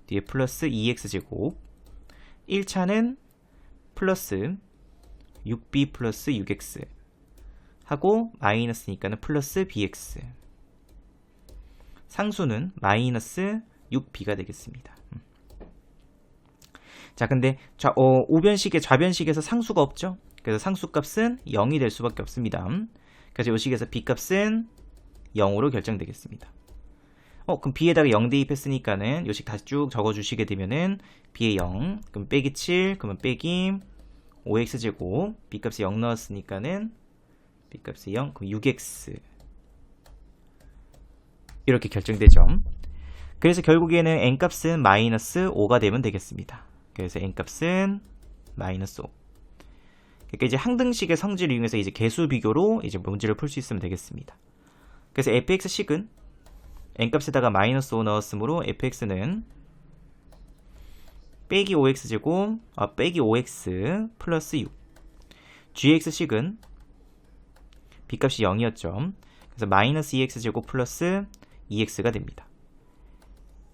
뒤에 플러스 2x제곱. 1차는 플러스 6b 플러스 6x 하고 마이너스니까는 플러스 bx. 상수는 마이너스 6b가 되겠습니다. 자, 근데 우변식의 좌변식에서 상수가 없죠. 그래서 상수값은 0이 될 수밖에 없습니다. 그래서 이 식에서 b값은 0으로 결정되겠습니다. 그럼 b에다가 0 대입했으니까는 이 식 다시 쭉 적어주시게 되면은 b에 0, 그럼 빼기 7, 그러면 빼기 5x제곱, b값에 0 넣었으니까는 b값에 0, 그럼 6x. 이렇게 결정되죠. 그래서 결국에는 n값은 마이너스 5가 되면 되겠습니다. 그래서 n값은 마이너스 5. 그러니까 이제 항등식의 성질을 이용해서 이제 개수 비교로 이제 문제를 풀 수 있으면 되겠습니다. 그래서 fx식은 n값에다가 마이너스 5 넣었으므로 fx는 빼기 5x제곱, 빼기 5x 플러스 6. gx식은 b값이 0이었죠. 그래서 마이너스 2x제곱 플러스 2x가 됩니다.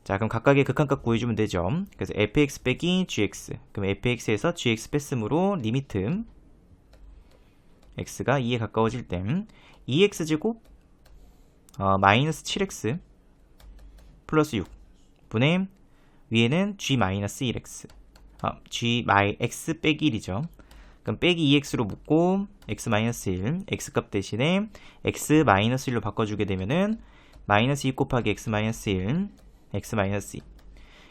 자, 그럼 각각의 극한값 구해주면 되죠. 그래서 fx 빼기 gx. 그럼 fx에서 gx 뺐으므로 리미트 x가 2에 가까워질 때 2x제곱 마이너스 7x 플러스 6 분의 위에는 g 마이너스 1x g x 빼기 1이죠. 그럼 빼기 2x로 묶고 x 마이너스 1 x값 대신에 x 마이너스 1로 바꿔주게 되면은 마이너스 2 곱하기 x 마이너스 1 x 마이너스 2.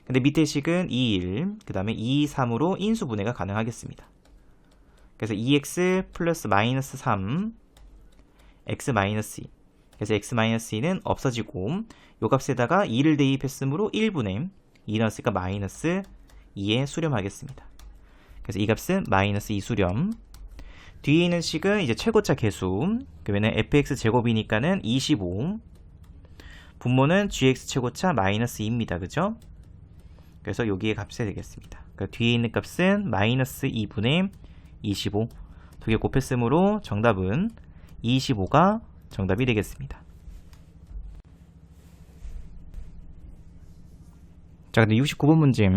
근데 밑에 식은 2, 1 그 다음에 2, 3으로 인수분해가 가능하겠습니다. 그래서 2x 플러스 마이너스 3 x 마이너스 2. 그래서 x 마이너스 2는 없어지고 요 값에다가 2를 대입했으므로 1분의 2 넣었으니까 마이너스 2에 수렴하겠습니다. 그래서 이 값은 마이너스 2 수렴. 뒤에 있는 식은 이제 최고차 계수. 그러면은 fx 제곱이니까는 25. 분모는 gx 최고차 마이너스 2입니다. 그죠? 그래서 여기에 값이 되겠습니다. 그러니까 뒤에 있는 값은 마이너스 2분의 25. 두 개 곱했으므로 정답은 25가 정답이 되겠습니다. 자, 근데 69번 문제.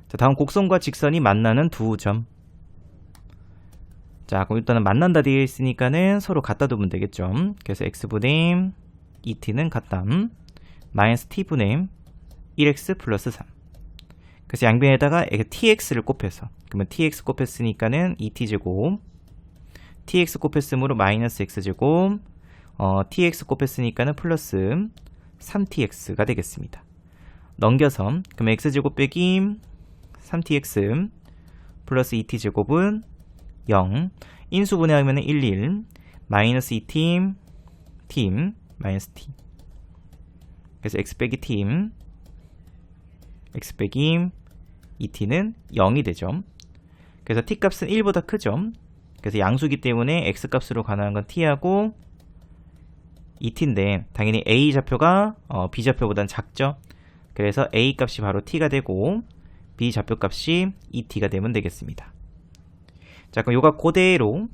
자, 다음 곡선과 직선이 만나는 두 점. 자, 그럼 일단은 만난다 되어 있으니까는 서로 갖다 두면 되겠죠. 그래서 x분의 2t는 같다. 마이너스 t분의 1x 플러스 3. 그래서 양변에다가 tx를 곱해서, 그러면 tx 곱했으니까는 2t제곱, tx 곱했으므로 마이너스 x제곱, tx 곱했으니까는 플러스 3tx가 되겠습니다. 넘겨서, 그러면 x제곱 빼기 3tx 플러스 2t제곱은 0. 인수분해하면 1, 마이너스 2t, t, 마이너스 t. 그래서 x 빼기 t, x 빼기 2t는 0이 되죠. 그래서 t 값은 1보다 크죠. 그래서 양수기 때문에 x 값으로 가능한 건 t하고 2t인데 당연히 a 좌표가 b 좌표보다는 작죠. 그래서 a 값이 바로 t가 되고 b 좌표 값이 2t가 되면 되겠습니다. 자, 그럼 요가 그대로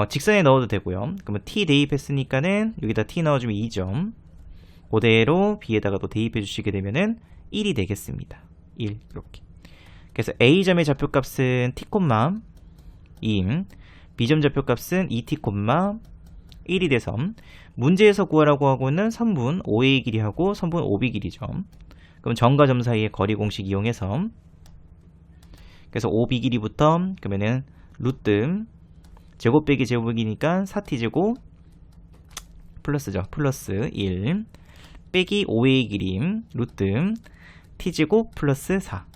직선에 넣어도 되고요. 그러면 t 대입했으니까는 여기다 t 넣어주면 2점. 그대로 b에다가 또 대입해 주시게 되면은 1이 되겠습니다. 1 이렇게. 그래서 a점의 좌표값은 t, 2, b점 좌표값은 2t, 1이 돼서 문제에서 구하라고 하고는 선분 5a의 길이하고 선분 5b의 길이죠. 그럼 점과 점 사이의 거리 공식 이용해서, 그래서 5b 길이부터 그러면은 루트 제곱 빼기 제곱이니까 4t제곱 플러스죠. 플러스 1 빼기 5a의 길이 루트 t제곱 플러스 4.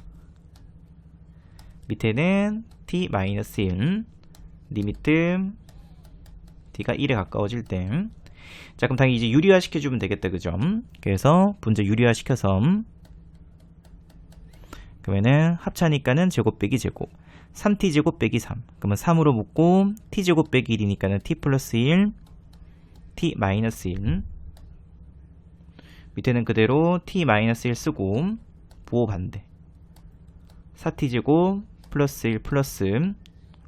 밑에는 t 마이너스 1 리미트 t가 1에 가까워질 때. 자, 그럼 당연히 이제 유리화 시켜주면 되겠다. 그죠? 그래서 분자 유리화 시켜서 그러면은 합차니까는 제곱 빼기 제곱 3t제곱 빼기 3. 그러면 3으로 묶고 t제곱 빼기 1이니까는 t 플러스 1 t 마이너스 1. 밑에는 그대로 t 마이너스 1 쓰고 부호 반대 4t제곱 플러스 1 플러스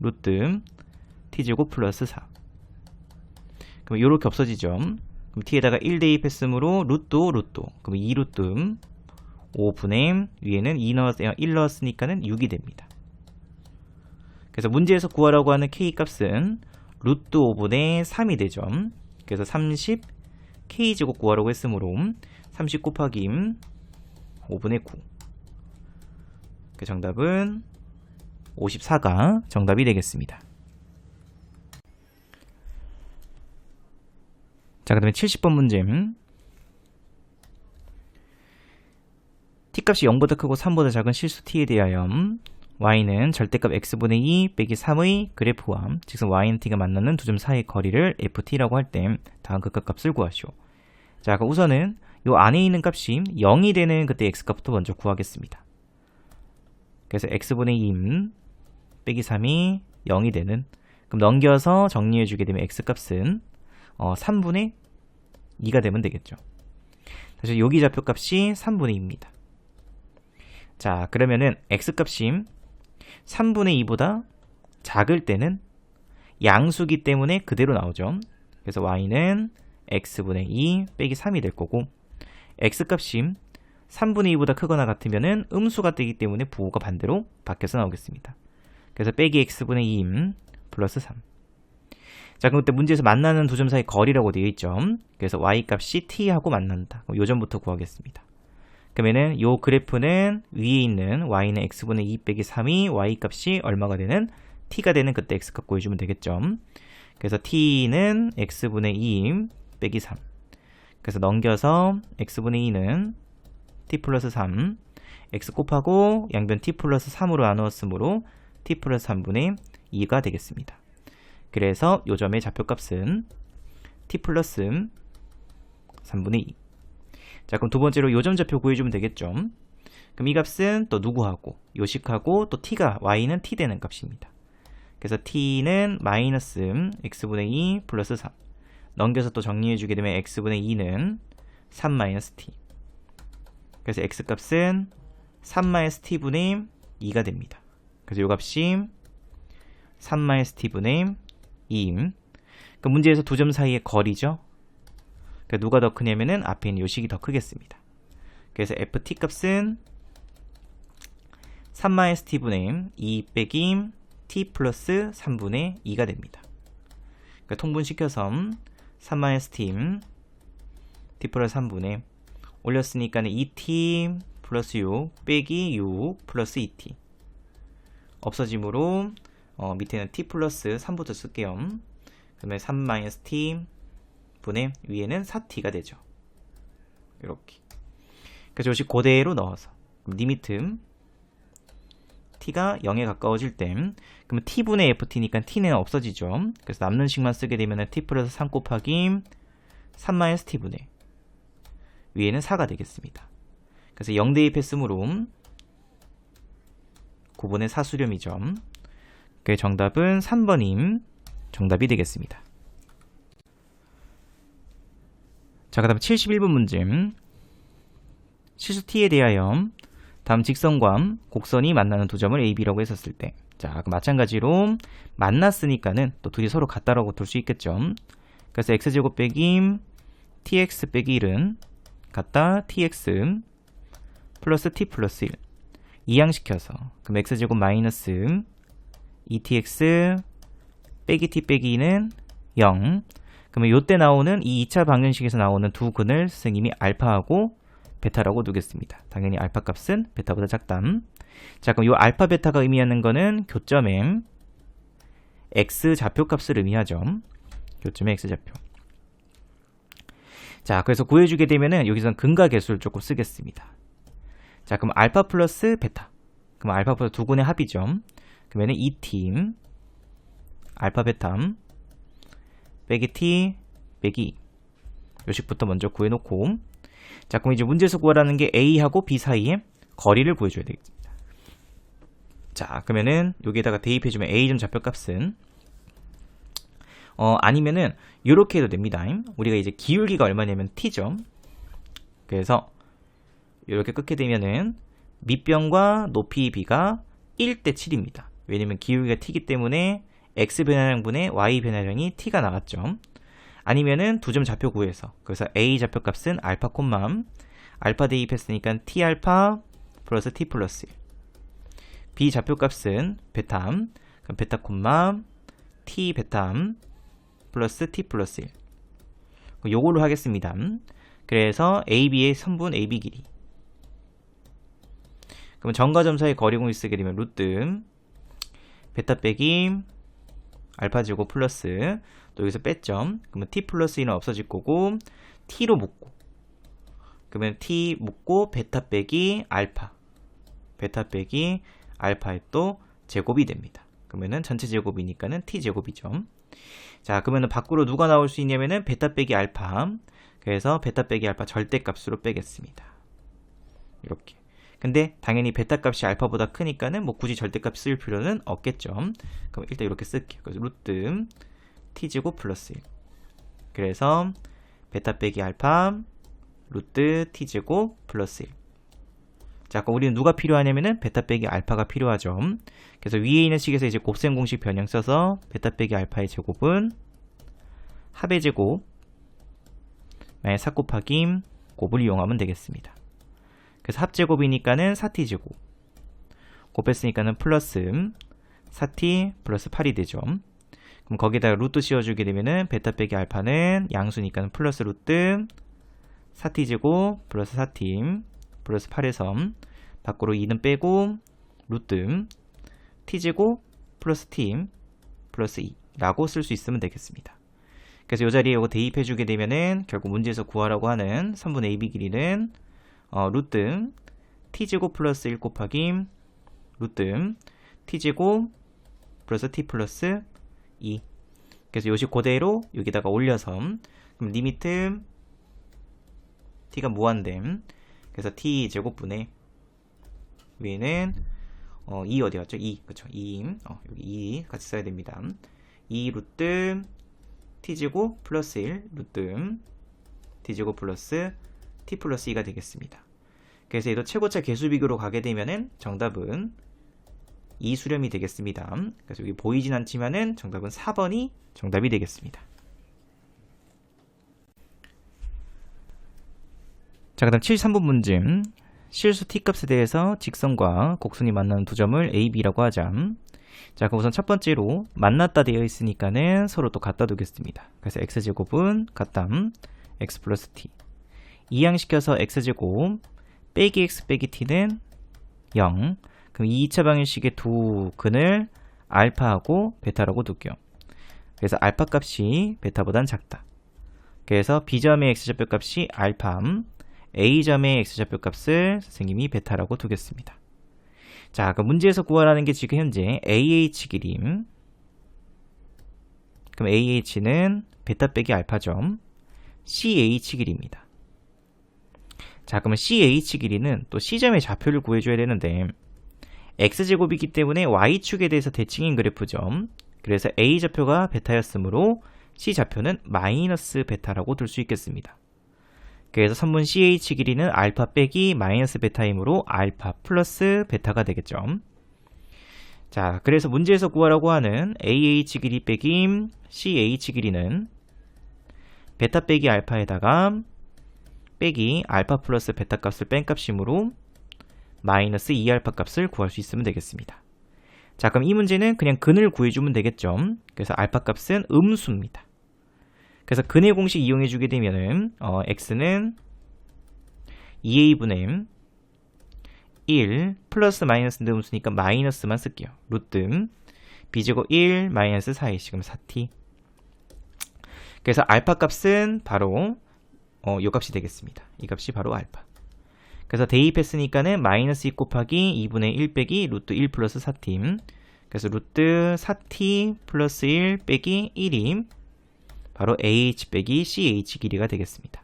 루트 t제곱 플러스 4. 그럼 요렇게 없어지죠. 그럼 t에다가 1 대입했으므로 루트 5 루트 5. 그럼 2 루트 5분의 위에는 1 넣었으니까는 6이 됩니다. 그래서 문제에서 구하라고 하는 k 값은 루트 5분의 3이 되죠. 그래서 30 k제곱 구하라고 했으므로 30 곱하기 5분의 9. 그 정답은 54가 정답이 되겠습니다. 자, 그 다음에 70번 문제. t값이 0보다 크고 3보다 작은 실수 t에 대하여 y는 절대값 x분의 2 빼기 3의 그래프와 직선 y는 t가 만나는 두 점 사이의 거리를 ft라고 할 때 다음 극값을 구하시오. 자, 그럼 우선은 요 안에 있는 값이 0이 되는 그때 x값부터 먼저 구하겠습니다. 그래서 x분의 2 빼기 3이 0이 되는, 그럼 넘겨서 정리해주게 되면 x값은 3분의 2가 되면 되겠죠. 사실 여기 좌표값이 3분의 2입니다. 자, 그러면은 x값이 3분의 2보다 작을 때는 양수기 때문에 그대로 나오죠. 그래서 y는 x분의 2 빼기 3이 될 거고, x값이 3분의 2보다 크거나 같으면은 음수가 되기 때문에 부호가 반대로 바뀌어서 나오겠습니다. 그래서 빼기 x분의 2 플러스 3. 자, 그럼 그때 문제에서 만나는 두 점 사이 거리라고 되어 있죠. 그래서 y값이 t하고 만난다. 그럼 요 점부터 구하겠습니다. 그러면은 요 그래프는 위에 있는 y는 x분의 2 빼기 3이 y값이 얼마가 되는 t가 되는 그때 x값 구해주면 되겠죠. 그래서 t는 x분의 2 빼기 3. 그래서 넘겨서 x분의 2는 t 플러스 3, x 곱하고 양변 t 플러스 3으로 나누었으므로 t 플러스 3분의 2가 되겠습니다. 그래서 요 점의 좌표값은 t 플러스 3분의 2. 자, 그럼 두 번째로 요점 좌표 구해주면 되겠죠. 그럼 이 값은 또 누구하고 요식하고 또 t가 y는 t 되는 값입니다. 그래서 t는 마이너스 x분의 2 플러스 3 넘겨서 또 정리해주게 되면 x분의 2는 3 마이너스 t. 그래서 x값은 3 마이너스 t분의 2가 됩니다. 그래서 이 값이 3 마이너스 t분의 2임. 그 문제에서 두 점 사이의 거리죠. 그러니까 누가 더 크냐면은 앞에 있는 요식이 더 크겠습니다. 그래서 ft 값은 3 마이너스 t분의 2 빼기 t 플러스 3분의 2가 됩니다. 그러니까 통분시켜서 3 마이너스 t 플러스 3분의 올렸으니까는 2t 플러스 6 빼기 6 플러스 2t 없어짐으로 밑에는 t 플러스 3부터 쓸게요. 그러면 3 마이너스 t 분의 위에는 4t가 되죠. 이렇게. 그래서 요식 그대로 넣어서 리미트 t가 0에 가까워질 때 그러면 t분의 ft니까 t는 없어지죠. 그래서 남는 식만 쓰게 되면 t 플러스 3 곱하기 3 마이너스 t분의 위에는 4가 되겠습니다. 그래서 0 대입했으므로 9분의 4 수렴이죠. 그 정답은 3번임 정답이 되겠습니다. 자, 그 다음 71번 문제. 실수 t에 대하여 다음 직선과 곡선이 만나는 두 점을 A, B라고 했었을 때, 자, 마찬가지로 만났으니까는 또 둘이 서로 같다라고 둘 수 있겠죠. 그래서 x제곱 빼기 tx 빼기 1은 같다 tx 플러스 t 플러스 1 이항시켜서 그럼 x제곱 마이너스 2tx 빼기 t 빼기 2는 0. 그러면 요때 나오는 이 2차 방정식에서 나오는 두 근을 선생님이 알파하고 베타라고 두겠습니다. 당연히 알파 값은 베타보다 작다. 자, 그럼 요 알파 베타가 의미하는 거는 교점의 x 좌표 값을 의미하죠. 교점의 x 좌표. 자, 그래서 구해주게 되면은 여기서는 근과 계수를 조금 쓰겠습니다. 자, 그럼 알파 플러스 베타. 그럼 알파 플러스 두 근의 합이죠. 그러면은 2t 알파 베타 빼기 t 빼기 2. 요식부터 먼저 구해놓고, 자, 그럼 이제 문제에서 구하라는 게 A하고 B 사이의 거리를 구해줘야 되겠습니다. 자, 그러면은 여기에다가 대입해주면 A점 좌표값은 아니면은 요렇게 해도 됩니다. 우리가 이제 기울기가 얼마냐면 T죠. 그래서 이렇게 끊게 되면은 밑변과 높이 B가 1대 7입니다. 왜냐면 기울기가 T이기 때문에 X 변화량분의 Y 변화량이 T가 나왔죠. 아니면은 두 점 좌표 구해서, 그래서 A 좌표 값은 알파 콤마 알파 대입했으니까 T 알파 플러스 T 플러스 1. B 좌표 값은 베타, 그럼 베타 콤마 T 베타 플러스 T 플러스 1. 요걸로 하겠습니다. 그래서 AB의 선분 AB 길이. 그럼 점과 점 사이 거리공을 쓰게 되면 루트 베타 빼기 알파 제곱 플러스 또 여기서 뺐죠. 그러면 t 플러스 1은 없어질 거고 t로 묶고, 그러면 t 묶고 베타 빼기 알파 베타 빼기 알파의 또 제곱이 됩니다. 그러면은 전체 제곱이니까는 t 제곱이죠. 자, 그러면은 밖으로 누가 나올 수 있냐면은 베타 빼기 알파. 그래서 베타 빼기 알파 절대값으로 빼겠습니다. 이렇게. 근데 당연히 베타 값이 알파보다 크니까는 뭐 굳이 절대값 쓸 필요는 없겠죠. 그럼 일단 이렇게 쓸게요. 그래서 루트 t제곱 플러스 1. 그래서 베타 빼기 알파 루트 t제곱 플러스 1. 자, 그럼 우리는 누가 필요하냐면은 베타 빼기 알파가 필요하죠. 그래서 위에 있는 식에서 이제 곱셈 공식 변형 써서 베타 빼기 알파의 제곱은 합의 제곱 만약 4 곱하기 곱을 이용하면 되겠습니다. 그래서 합제곱이니까는 4t제곱 곱했으니까는 플러스 4t 플러스 8이 되죠. 그럼 거기다가 루트 씌워주게 되면은 베타 빼기 알파는 양수니까는 플러스 루트 4t제곱 플러스 4t 플러스 8에서 밖으로 2는 빼고 루트 t제곱 플러스 t 플러스 2라고 쓸 수 있으면 되겠습니다. 그래서 이 자리에 이거 대입해주게 되면은 결국 문제에서 구하라고 하는 선분 AB 길이는 루트 t제곱 플러스 1 곱하기 루트 t제곱 플러스 t 플러스 2. 그래서 요식 그대로 여기다가 올려서 그럼 리미트 t가 무한됨. 그래서 t 제곱분의 위에는 2 어디 갔죠? 2 그쵸? 2 여기 2 같이 써야 됩니다. 2 루트 t제곱 플러스 1 루트 t제곱 플러스 t 플러스 2가 되겠습니다. 그래서 얘도 최고차 개수 비교로 가게 되면은 정답은 2 수렴이 되겠습니다. 그래서 여기 보이진 않지만은 정답은 4번이 정답이 되겠습니다. 자, 그 다음 73번 문제. 실수 t값에 대해서 직선과 곡선이 만나는 두 점을 A, B라고 하자. 자, 그럼 우선 첫 번째로 만났다 되어 있으니까는 서로 또 갖다 두겠습니다. 그래서 x제곱은 같다 x 플러스 t. 이항시켜서 x제곱 빼기 x 빼기 t는 0. 그럼 2차 방정식의 두 근을 알파하고 베타라고 둘게요. 그래서 알파 값이 베타보단 작다. 그래서 B점의 x좌표 값이 알파, A점의 x좌표 값을 선생님이 베타라고 두겠습니다. 자, 그 문제에서 구하라는 게 지금 현재 AH 길이. 그럼 AH는 베타 빼기 알파점 CH 길이입니다. 자, 그러면 CH 길이는 또 C점의 좌표를 구해줘야 되는데 X제곱이기 때문에 Y축에 대해서 대칭인 그래프죠. 그래서 A좌표가 베타였으므로 C좌표는 마이너스 베타라고 둘 수 있겠습니다. 그래서 선분 CH 길이는 알파 빼기 마이너스 베타이므로 알파 플러스 베타가 되겠죠. 자, 그래서 문제에서 구하라고 하는 AH 길이 빼기 CH 길이는 베타 빼기 알파에다가 빼기 알파 플러스 베타 값을 뺀 값이므로 마이너스 2알파 값을 구할 수 있으면 되겠습니다. 자, 그럼 이 문제는 그냥 근을 구해주면 되겠죠. 그래서 알파 값은 음수입니다. 그래서 근의 공식 이용해 주게 되면은 x는 2a분의 1 플러스 마이너스인데 음수니까 마이너스만 쓸게요. 루트 b제곱 1 마이너스 4ac 그럼 4t. 그래서 알파 값은 바로 요 값이 되겠습니다. 이 값이 바로 알파. 그래서 대입했으니까는 마이너스 2 곱하기 2분의 1 빼기 루트 1 플러스 4t. 그래서 루트 4t 플러스 1 빼기 1이 바로 AH 빼기 CH 길이가 되겠습니다.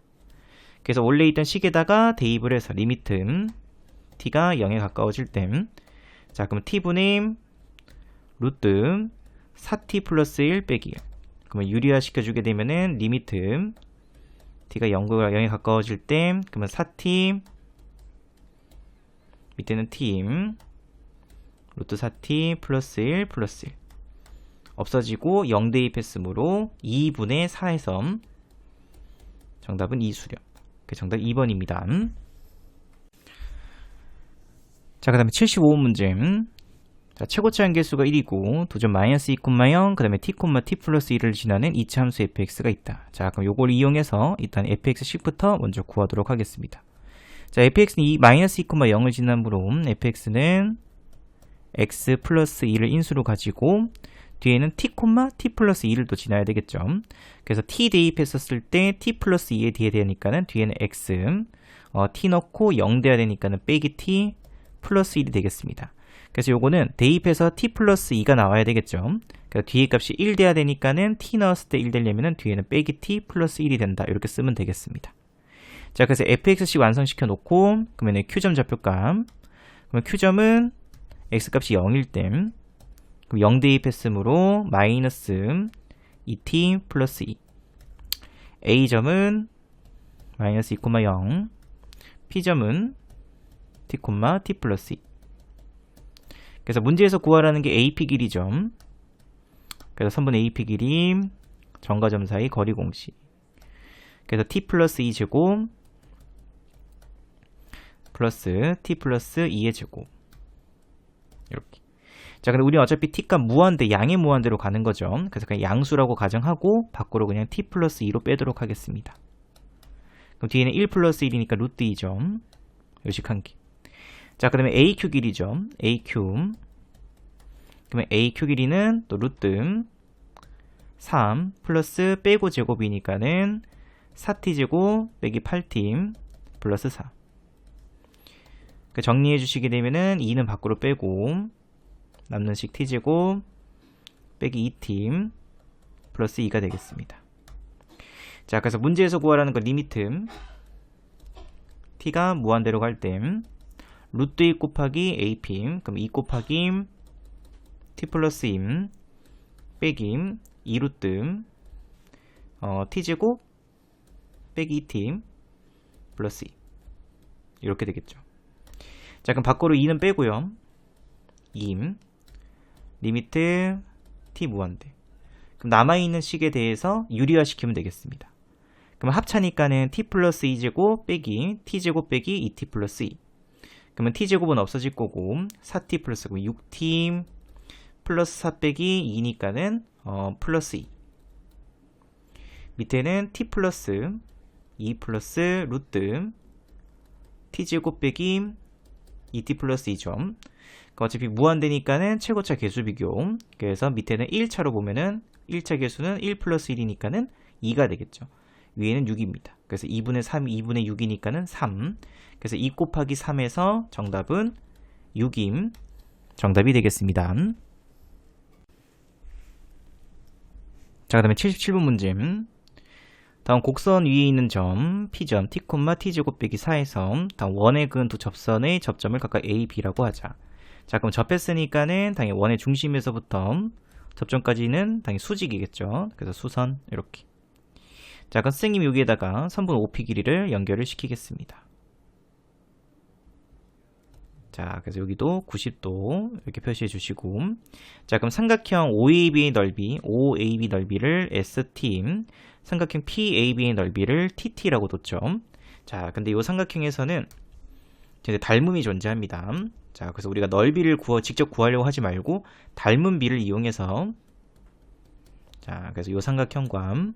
그래서 원래 있던 식에다가 대입을 해서 리미트 t가 0에 가까워질 때, 자, 그러면 t분의 루트 4t 플러스 1 빼기 1. 그러면 유리화 시켜주게 되면은 리미트 t가 0에 가까워질 때, 그러면 4t 밑에는 t 루트 4t 플러스 1 플러스 1 없어지고 0 대입했으므로 2분의 4에서 정답은 2수렴. 정답 2번입니다. 자, 그 다음에 75번 문제. 자, 최고차 한계수가 1이고 도점 마이너스 2, 0, 그 다음에 t, t 플러스 1을 지나는 2차 함수 fx가 있다. 자, 그럼 요걸 이용해서 일단 fx식부터 먼저 구하도록 하겠습니다. 자, fx는 마이너스 2, 0을 지나므로 fx는 x 플러스 2를 인수로 가지고 뒤에는 t, t 플러스 2를 또 지나야 되겠죠. 그래서 t 대입했었을 때 t 플러스 2에 뒤에 되니까는 뒤에는 x, t 넣고 0 돼야 되니까는 빼기 t 플러스 1이 되겠습니다. 그래서 요거는 대입해서 t 플러스 2가 나와야 되겠죠. 그래서 뒤에 값이 1 돼야 되니까는 t 넣었을 때 1 되려면은 뒤에는 빼기 t 플러스 1이 된다. 이렇게 쓰면 되겠습니다. 자, 그래서 fx식 완성시켜 놓고 그러면 q점 좌표값, 그러면 q점은 x 값이 0일 때 그럼 0 대입했으므로 마이너스 2t 플러스 2. a점은 마이너스 2, 0. p점은 t, t 플러스 2. 그래서 문제에서 구하라는 게 AP 길이죠. 그래서 선분 AP 길이 점과 점 사이 거리 공식. 그래서 t 플러스 2 제곱 플러스 t 플러스 2의 제곱. 이렇게. 자, 근데 우리는 어차피 t값 무한대, 양의 무한대로 가는 거죠. 그래서 그냥 양수라고 가정하고 밖으로 그냥 t 플러스 2로 빼도록 하겠습니다. 그럼 뒤에는 1 플러스 1이니까 루트 2점. 요식 한 개. 자, 그러면 AQ 길이죠. AQ. 그러면 AQ 길이는 또 루트 3 플러스 빼고 제곱이니까는 4t 제곱 빼기 8t 플러스 4. 정리해 주시게 되면은 2는 밖으로 빼고 남는 식 t 제곱 빼기 2t 플러스 2가 되겠습니다. 자, 그래서 문제에서 구하라는 건 리미트 t가 무한대로 갈 때 루트 2 곱하기 AP, 그럼 2 곱하기 t 플러스 2 빼기 2루트 t제곱 빼기 2t 플러스 2 이렇게 되겠죠. 자, 그럼 밖으로 2는 빼고요. 2 리미트 t 무한대. 그럼 남아있는 식에 대해서 유리화 시키면 되겠습니다. 그럼 합차니까는 t 플러스 2제곱 빼기 t제곱 빼기 2t 플러스 2. 그러면 t제곱은 없어질 거고 4t 플러스 6t 플러스 4 빼기 2니까는 플러스 2. 밑에는 t 플러스 2 플러스 루트 t제곱 빼기 2t 플러스 2점. 어차피 무한대니까는 최고차 개수 비교. 그래서 밑에는 1차로 보면은 1차 개수는 1 플러스 1이니까는 2가 되겠죠. 위에는 6입니다. 그래서 2분의 3, 2분의 6이니까는 3. 그래서 2 곱하기 3에서 정답은 6임. 정답이 되겠습니다. 자, 그 다음에 77번 문제. 다음 곡선 위에 있는 점 P점 T, T제곱 빼기 4에서 다음 원의 그은 두 접선의 접점을 각각 A, B라고 하자. 자, 그럼 접했으니까는 당연히 원의 중심에서부터 접점까지는 당연히 수직이겠죠. 그래서 수선 이렇게. 자, 그럼 선생님이 여기에다가 선분 OP 길이를 연결을 시키겠습니다. 자, 그래서 여기도 90도 이렇게 표시해 주시고, 자, 그럼 삼각형 OAB의 넓이를 ST, 삼각형 PAB의 넓이를 TT라고 뒀죠. 자, 근데 이 삼각형에서는 닮음이 존재합니다. 자, 그래서 우리가 넓이를 직접 구하려고 하지 말고 닮은 비를 이용해서, 자, 그래서 이 삼각형과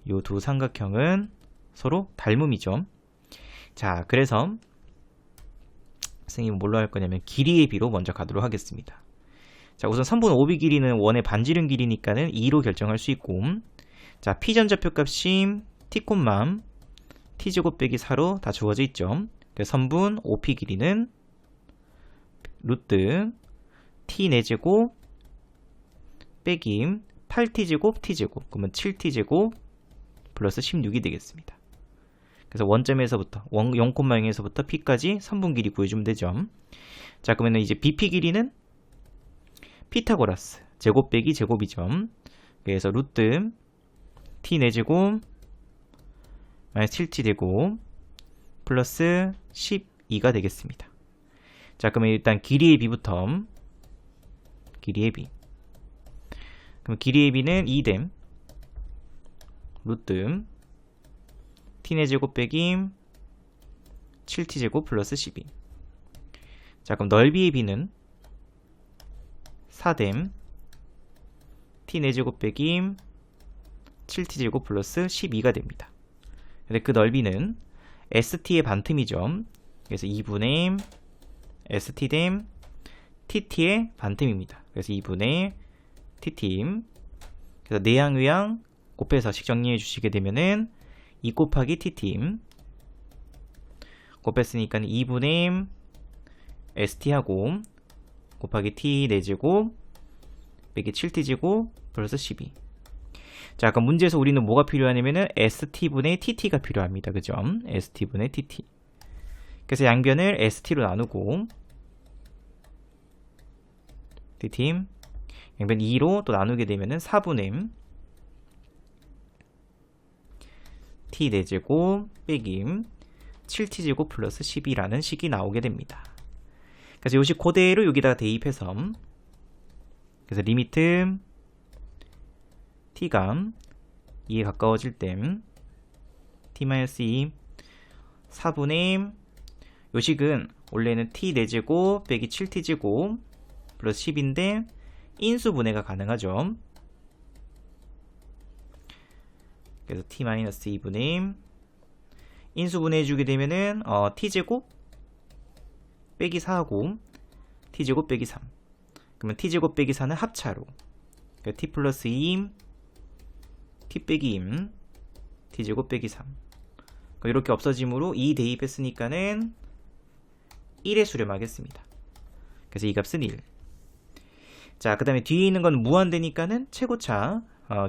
이 두 삼각형은 서로 닮음이죠. 자, 그래서 선생님은 뭘로 할 거냐면 길이의 비로 먼저 가도록 하겠습니다. 자, 우선 3분 5비 길이는 원의 반지름 길이니까는 2로 결정할 수 있고, 자, P전 좌표값이 T, T제곱 빼기 4로 다 주어져 있죠. 그래서 3분 5P 길이는 루트 T 4제곱 빼기 8T제곱 T제곱, 그러면 7T제곱 플러스 16이 되겠습니다. 그래서 원점에서부터 0,0에서부터 P까지 3분 길이 구해주면 되죠. 자, 그러면 이제 BP 길이는 피타고라스 제곱 빼기 제곱이죠. 그래서 루트 T 4제곱 마이너스 7T 제곱 플러스 12가 되겠습니다. 자, 그러면 일단 길이의 비부터 길이의 비. 그럼 길이의 비는 2됨 루트 T 4제곱 빼기 7T 제곱 플러스 12. 자, 그럼 넓이의 비는 4됨 T 4제곱 빼기 7T 제곱 플러스 12가 됩니다. 근데 그 넓이는 ST의 반틈이죠. 그래서 2분의 ST됨 TT의 반틈입니다. 그래서 2분의 TT. 그래서 내양 외양 곱해서식 정리해 주시게 되면은 2 곱하기 TT 곱했으니까 2분의 ST하고 곱하기 T 4제곱 빼기 7T제곱 플러스 12. 자, 아까 문제에서 우리는 뭐가 필요하냐면은 ST분의 TT가 필요합니다. 그죠? ST분의 TT. 그래서 양변을 ST로 나누고 TT 양변 2로 또 나누게 되면은 4분의 T 4제곱 빼기 7T제곱 플러스 12라는 식이 나오게 됩니다. 그래서 이 식 그대로 여기다가 대입해서, 그래서 리미트 t가 2에 가까워질 때 t-2 4분의 요 식은 원래는 t 4제곱 빼기 7t제곱 플러스 10인데 인수분해가 가능하죠. 그래서 t-2분의 인수분해 해주게 되면은 t제곱 빼기 4하고 t제곱 빼기 3. 그러면 t제곱 빼기 4는 합차로, 그러니까 t 플러스 2 t 빼기 2 t제곱 빼기 3. 이렇게 없어짐으로 2 대입했으니까는 1에 수렴하겠습니다. 그래서 이 값은 1. 자, 그 다음에 뒤에 있는 건 무한대니까는 최고차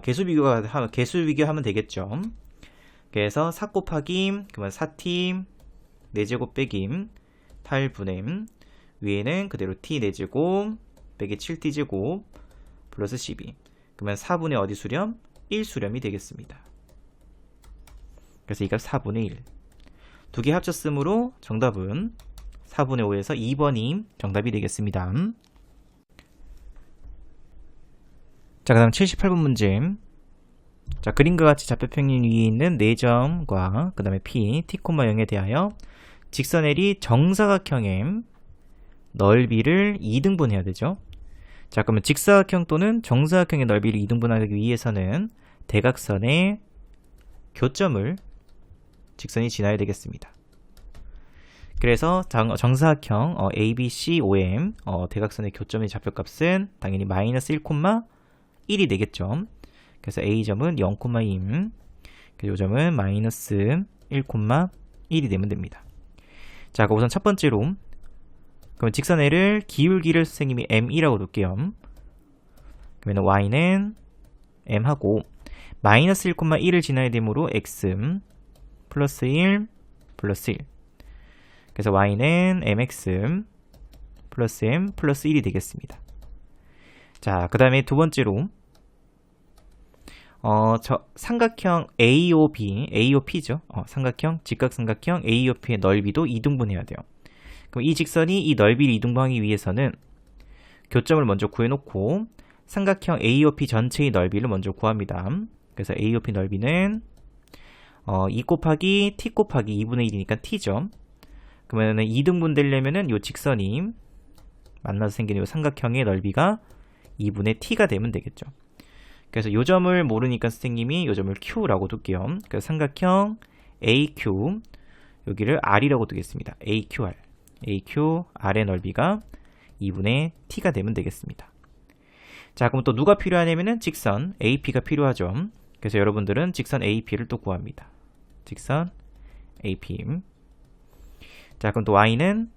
개수 비교하면 되겠죠. 그래서 4 곱하기 그러면 4t 4제곱 빼기 8분의 위에는 그대로 t 4제곱 빼기 7t 제곱 플러스 12. 그러면 4분의 어디 수렴? 1 수렴이 되겠습니다. 그래서 이 값 4분의 1. 두 개 합쳤으므로 정답은 4분의 5에서 2번이 정답이 되겠습니다. 자, 그 다음 78번 문제. 자, 그림과 같이 좌표평행 위에 있는 4점과 그 다음에 P, T, 0에 대하여 직선 L이 정사각형의 넓이를 2등분해야 되죠. 자, 그러면 직사각형 또는 정사각형의 넓이를 2등분하기 위해서는 대각선의 교점을 직선이 지나야 되겠습니다. 그래서 정사각형 ABCOM 대각선의 교점의 좌표값은 당연히 마이너스 1,1이 되겠죠. 그래서 A점은 0,2, 요점은 마이너스 1,1이 되면 됩니다. 자, 우선 첫 번째로 그럼 직선 L을 기울기를 선생님이 M이라고 놓을게요. 그러면 Y는 M하고 마이너스 1,1을 지나야 되므로 X 플러스 1 플러스 1. 그래서 Y는 MX 플러스 M 플러스 1이 되겠습니다. 자, 그 다음에 두 번째로 삼각형 AOP죠. 삼각형, 직각삼각형 AOP의 넓이도 2등분해야 돼요. 그럼 이 직선이 이 넓이를 2등분하기 위해서는 교점을 먼저 구해놓고 삼각형 AOP 전체의 넓이를 먼저 구합니다. 그래서 AOP 넓이는 2 곱하기 T 곱하기 2분의 1이니까 T죠. 그러면 2등분 되려면은 이 직선이 만나서 생기는 이 삼각형의 넓이가 2분의 T가 되면 되겠죠. 그래서 이 점을 모르니까 선생님이 이 점을 Q라고 둘게요. 그래서 삼각형 AQ 여기를 R이라고 두겠습니다. AQR R의 넓이가 2분의 T가 되면 되겠습니다. 자, 그럼 또 누가 필요하냐면은 직선 AP가 필요하죠. 그래서 여러분들은 직선 AP를 또 구합니다. 직선 AP. 자, 그럼 또 Y는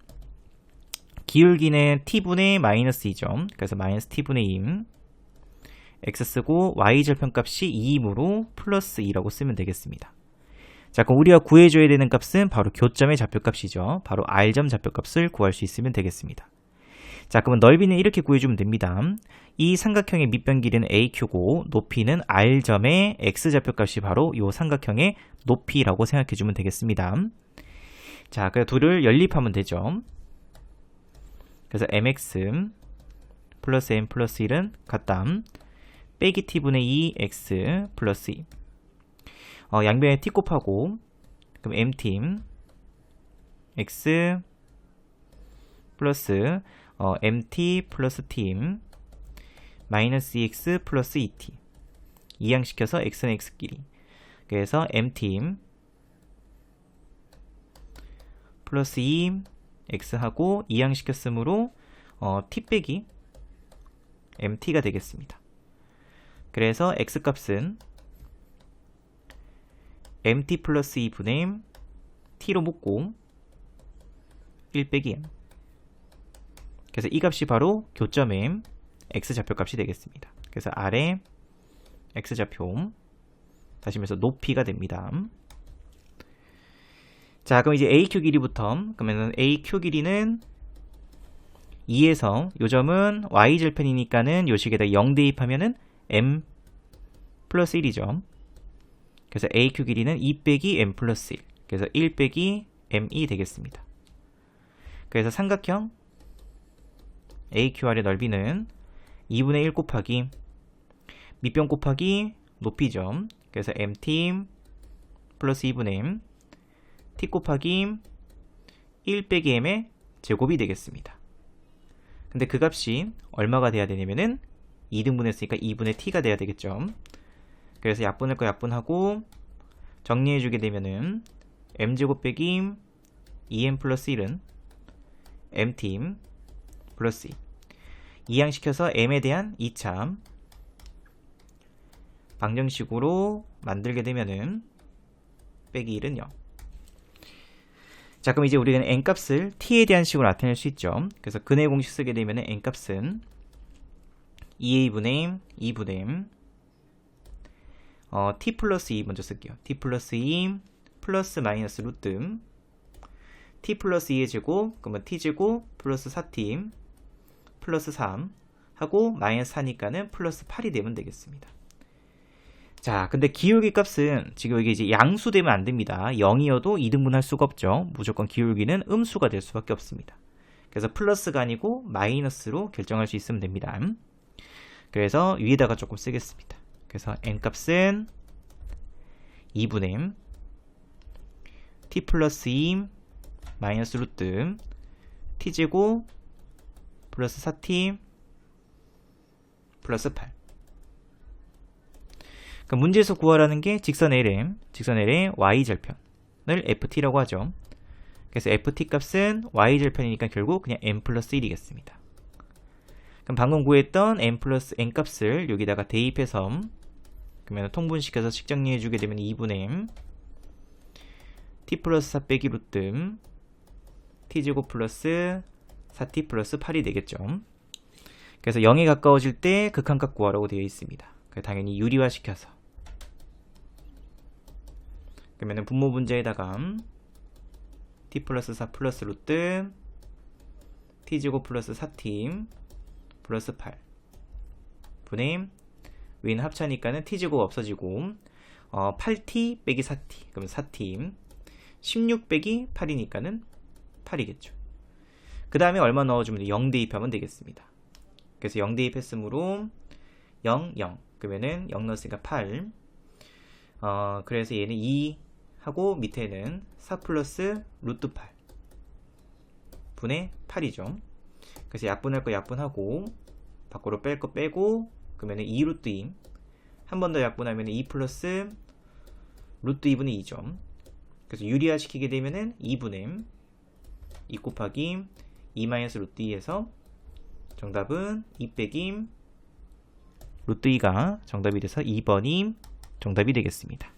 기울기는 T분의 마이너스 2점. 그래서 마이너스 T분의 2. X 쓰고 Y 절편값이 2이므로 플러스 2라고 쓰면 되겠습니다. 자, 그럼 우리가 구해줘야 되는 값은 바로 교점의 좌표값이죠. 바로 R점 좌표값을 구할 수 있으면 되겠습니다. 자, 그러면 넓이는 이렇게 구해주면 됩니다. 이 삼각형의 밑변 길이는 AQ고 높이는 R점의 X 좌표값이 바로 이 삼각형의 높이라고 생각해주면 되겠습니다. 자, 그래서 둘을 연립하면 되죠. 그래서 MX 플러스 M 플러스 1은 같다. 빼기 T분의 2X 플러스 2. 양변에 T 곱하고 그럼 MT X 플러스 MT 플러스 T 마이너스 2X 플러스 2T 이항시켜서 X는 X끼리. 그래서 MT 플러스 2X하고 이항시켰으므로 T 빼기 MT가 되겠습니다. 그래서 X값은 MT 플러스 2분의 T로 묶고 1 빼기 M. 그래서 이 값이 바로 교점의 X좌표값이 되겠습니다. 그래서 R의 X좌표 다시 말해서 높이가 됩니다. 자, 그럼 이제 AQ 길이부터 그러면 AQ 길이는 2에서 요 점은 Y절편이니까는 요 식에다 0 대입하면은 M 플러스 1이죠. 그래서 AQ 길이는 2 빼기 M 플러스 1. 그래서 1 빼기 M이 되겠습니다. 그래서 삼각형 AQR의 넓이는 2분의 1 곱하기 밑변 곱하기 높이죠. 그래서 MT 플러스 2분의 M T 곱하기 1 빼기 M의 제곱이 되겠습니다. 근데 그 값이 얼마가 돼야 되냐면은 2등분 했으니까 2분의 T가 돼야 되겠죠. 그래서 약분할 거 약분하고 정리해주게 되면은 M제곱 빼기 2M 플러스 1은 MT 플러스 2 이항시켜서 M에 대한 2차 방정식으로 만들게 되면은 빼기 1은 0. 자, 그럼 이제 우리는 N값을 T에 대한 식으로 나타낼 수 있죠. 그래서 근의 공식 쓰게 되면은 N값은 2A분의 2분의 t 플러스 2 먼저 쓸게요. t 플러스 2 플러스 마이너스 루트 t 플러스 2의 제곱, 그러면 t제곱 플러스 4t 플러스 3 하고 마이너스 4니까는 플러스 8이 되면 되겠습니다. 자, 근데 기울기 값은 지금 이게 이제 양수되면 안 됩니다. 0이어도 2등분할 수가 없죠. 무조건 기울기는 음수가 될 수밖에 없습니다. 그래서 플러스가 아니고 마이너스로 결정할 수 있으면 됩니다. 그래서 위에다가 조금 쓰겠습니다. 그래서 n 값은 2분의 t 플러스 2 마이너스 루트 t제곱 플러스 4t 플러스 8. 그러니까 문제에서 구하라는 게 직선 L의 y절편을 ft라고 하죠. 그래서 ft 값은 y절편이니까 결국 그냥 n 플러스 1이겠습니다. 그럼 방금 구했던 n 플러스 n 값을 여기다가 대입해서 그러면 통분시켜서 식정리해주게 되면 2분의 t 플러스 4 빼기 루트 t제곱 플러스 4t 플러스 8이 되겠죠. 그래서 0에 가까워질 때 극한값 구하라고 되어 있습니다. 당연히 유리화시켜서 그러면 분모 분자에다가 t 플러스 4 플러스 루트 t제곱 플러스 4t 플러스 8 분의 위는 합차니까는 t제곱 없어지고 8t 빼기 4t 그러면 4t 16 빼기 8이니까는 8이겠죠. 그 다음에 얼마 넣어주면 0 대입하면 되겠습니다. 그래서 0 대입했으므로 0, 0 그러면은 0 넣었으니까 8 그래서 얘는 2 하고 밑에는 4 플러스 루트 8 분의 8이죠. 그래서 약분할 거 약분하고 밖으로 뺄 거 빼고 그러면은 2 루트 2 한 번 더 약분하면 2 플러스 루트 2분의 2죠. 그래서 유리화 시키게 되면은 2분의 2 곱하기 2 마이너스 루트 2에서 정답은 2 빼기 루트 2가 정답이 돼서 2번이 정답이 되겠습니다.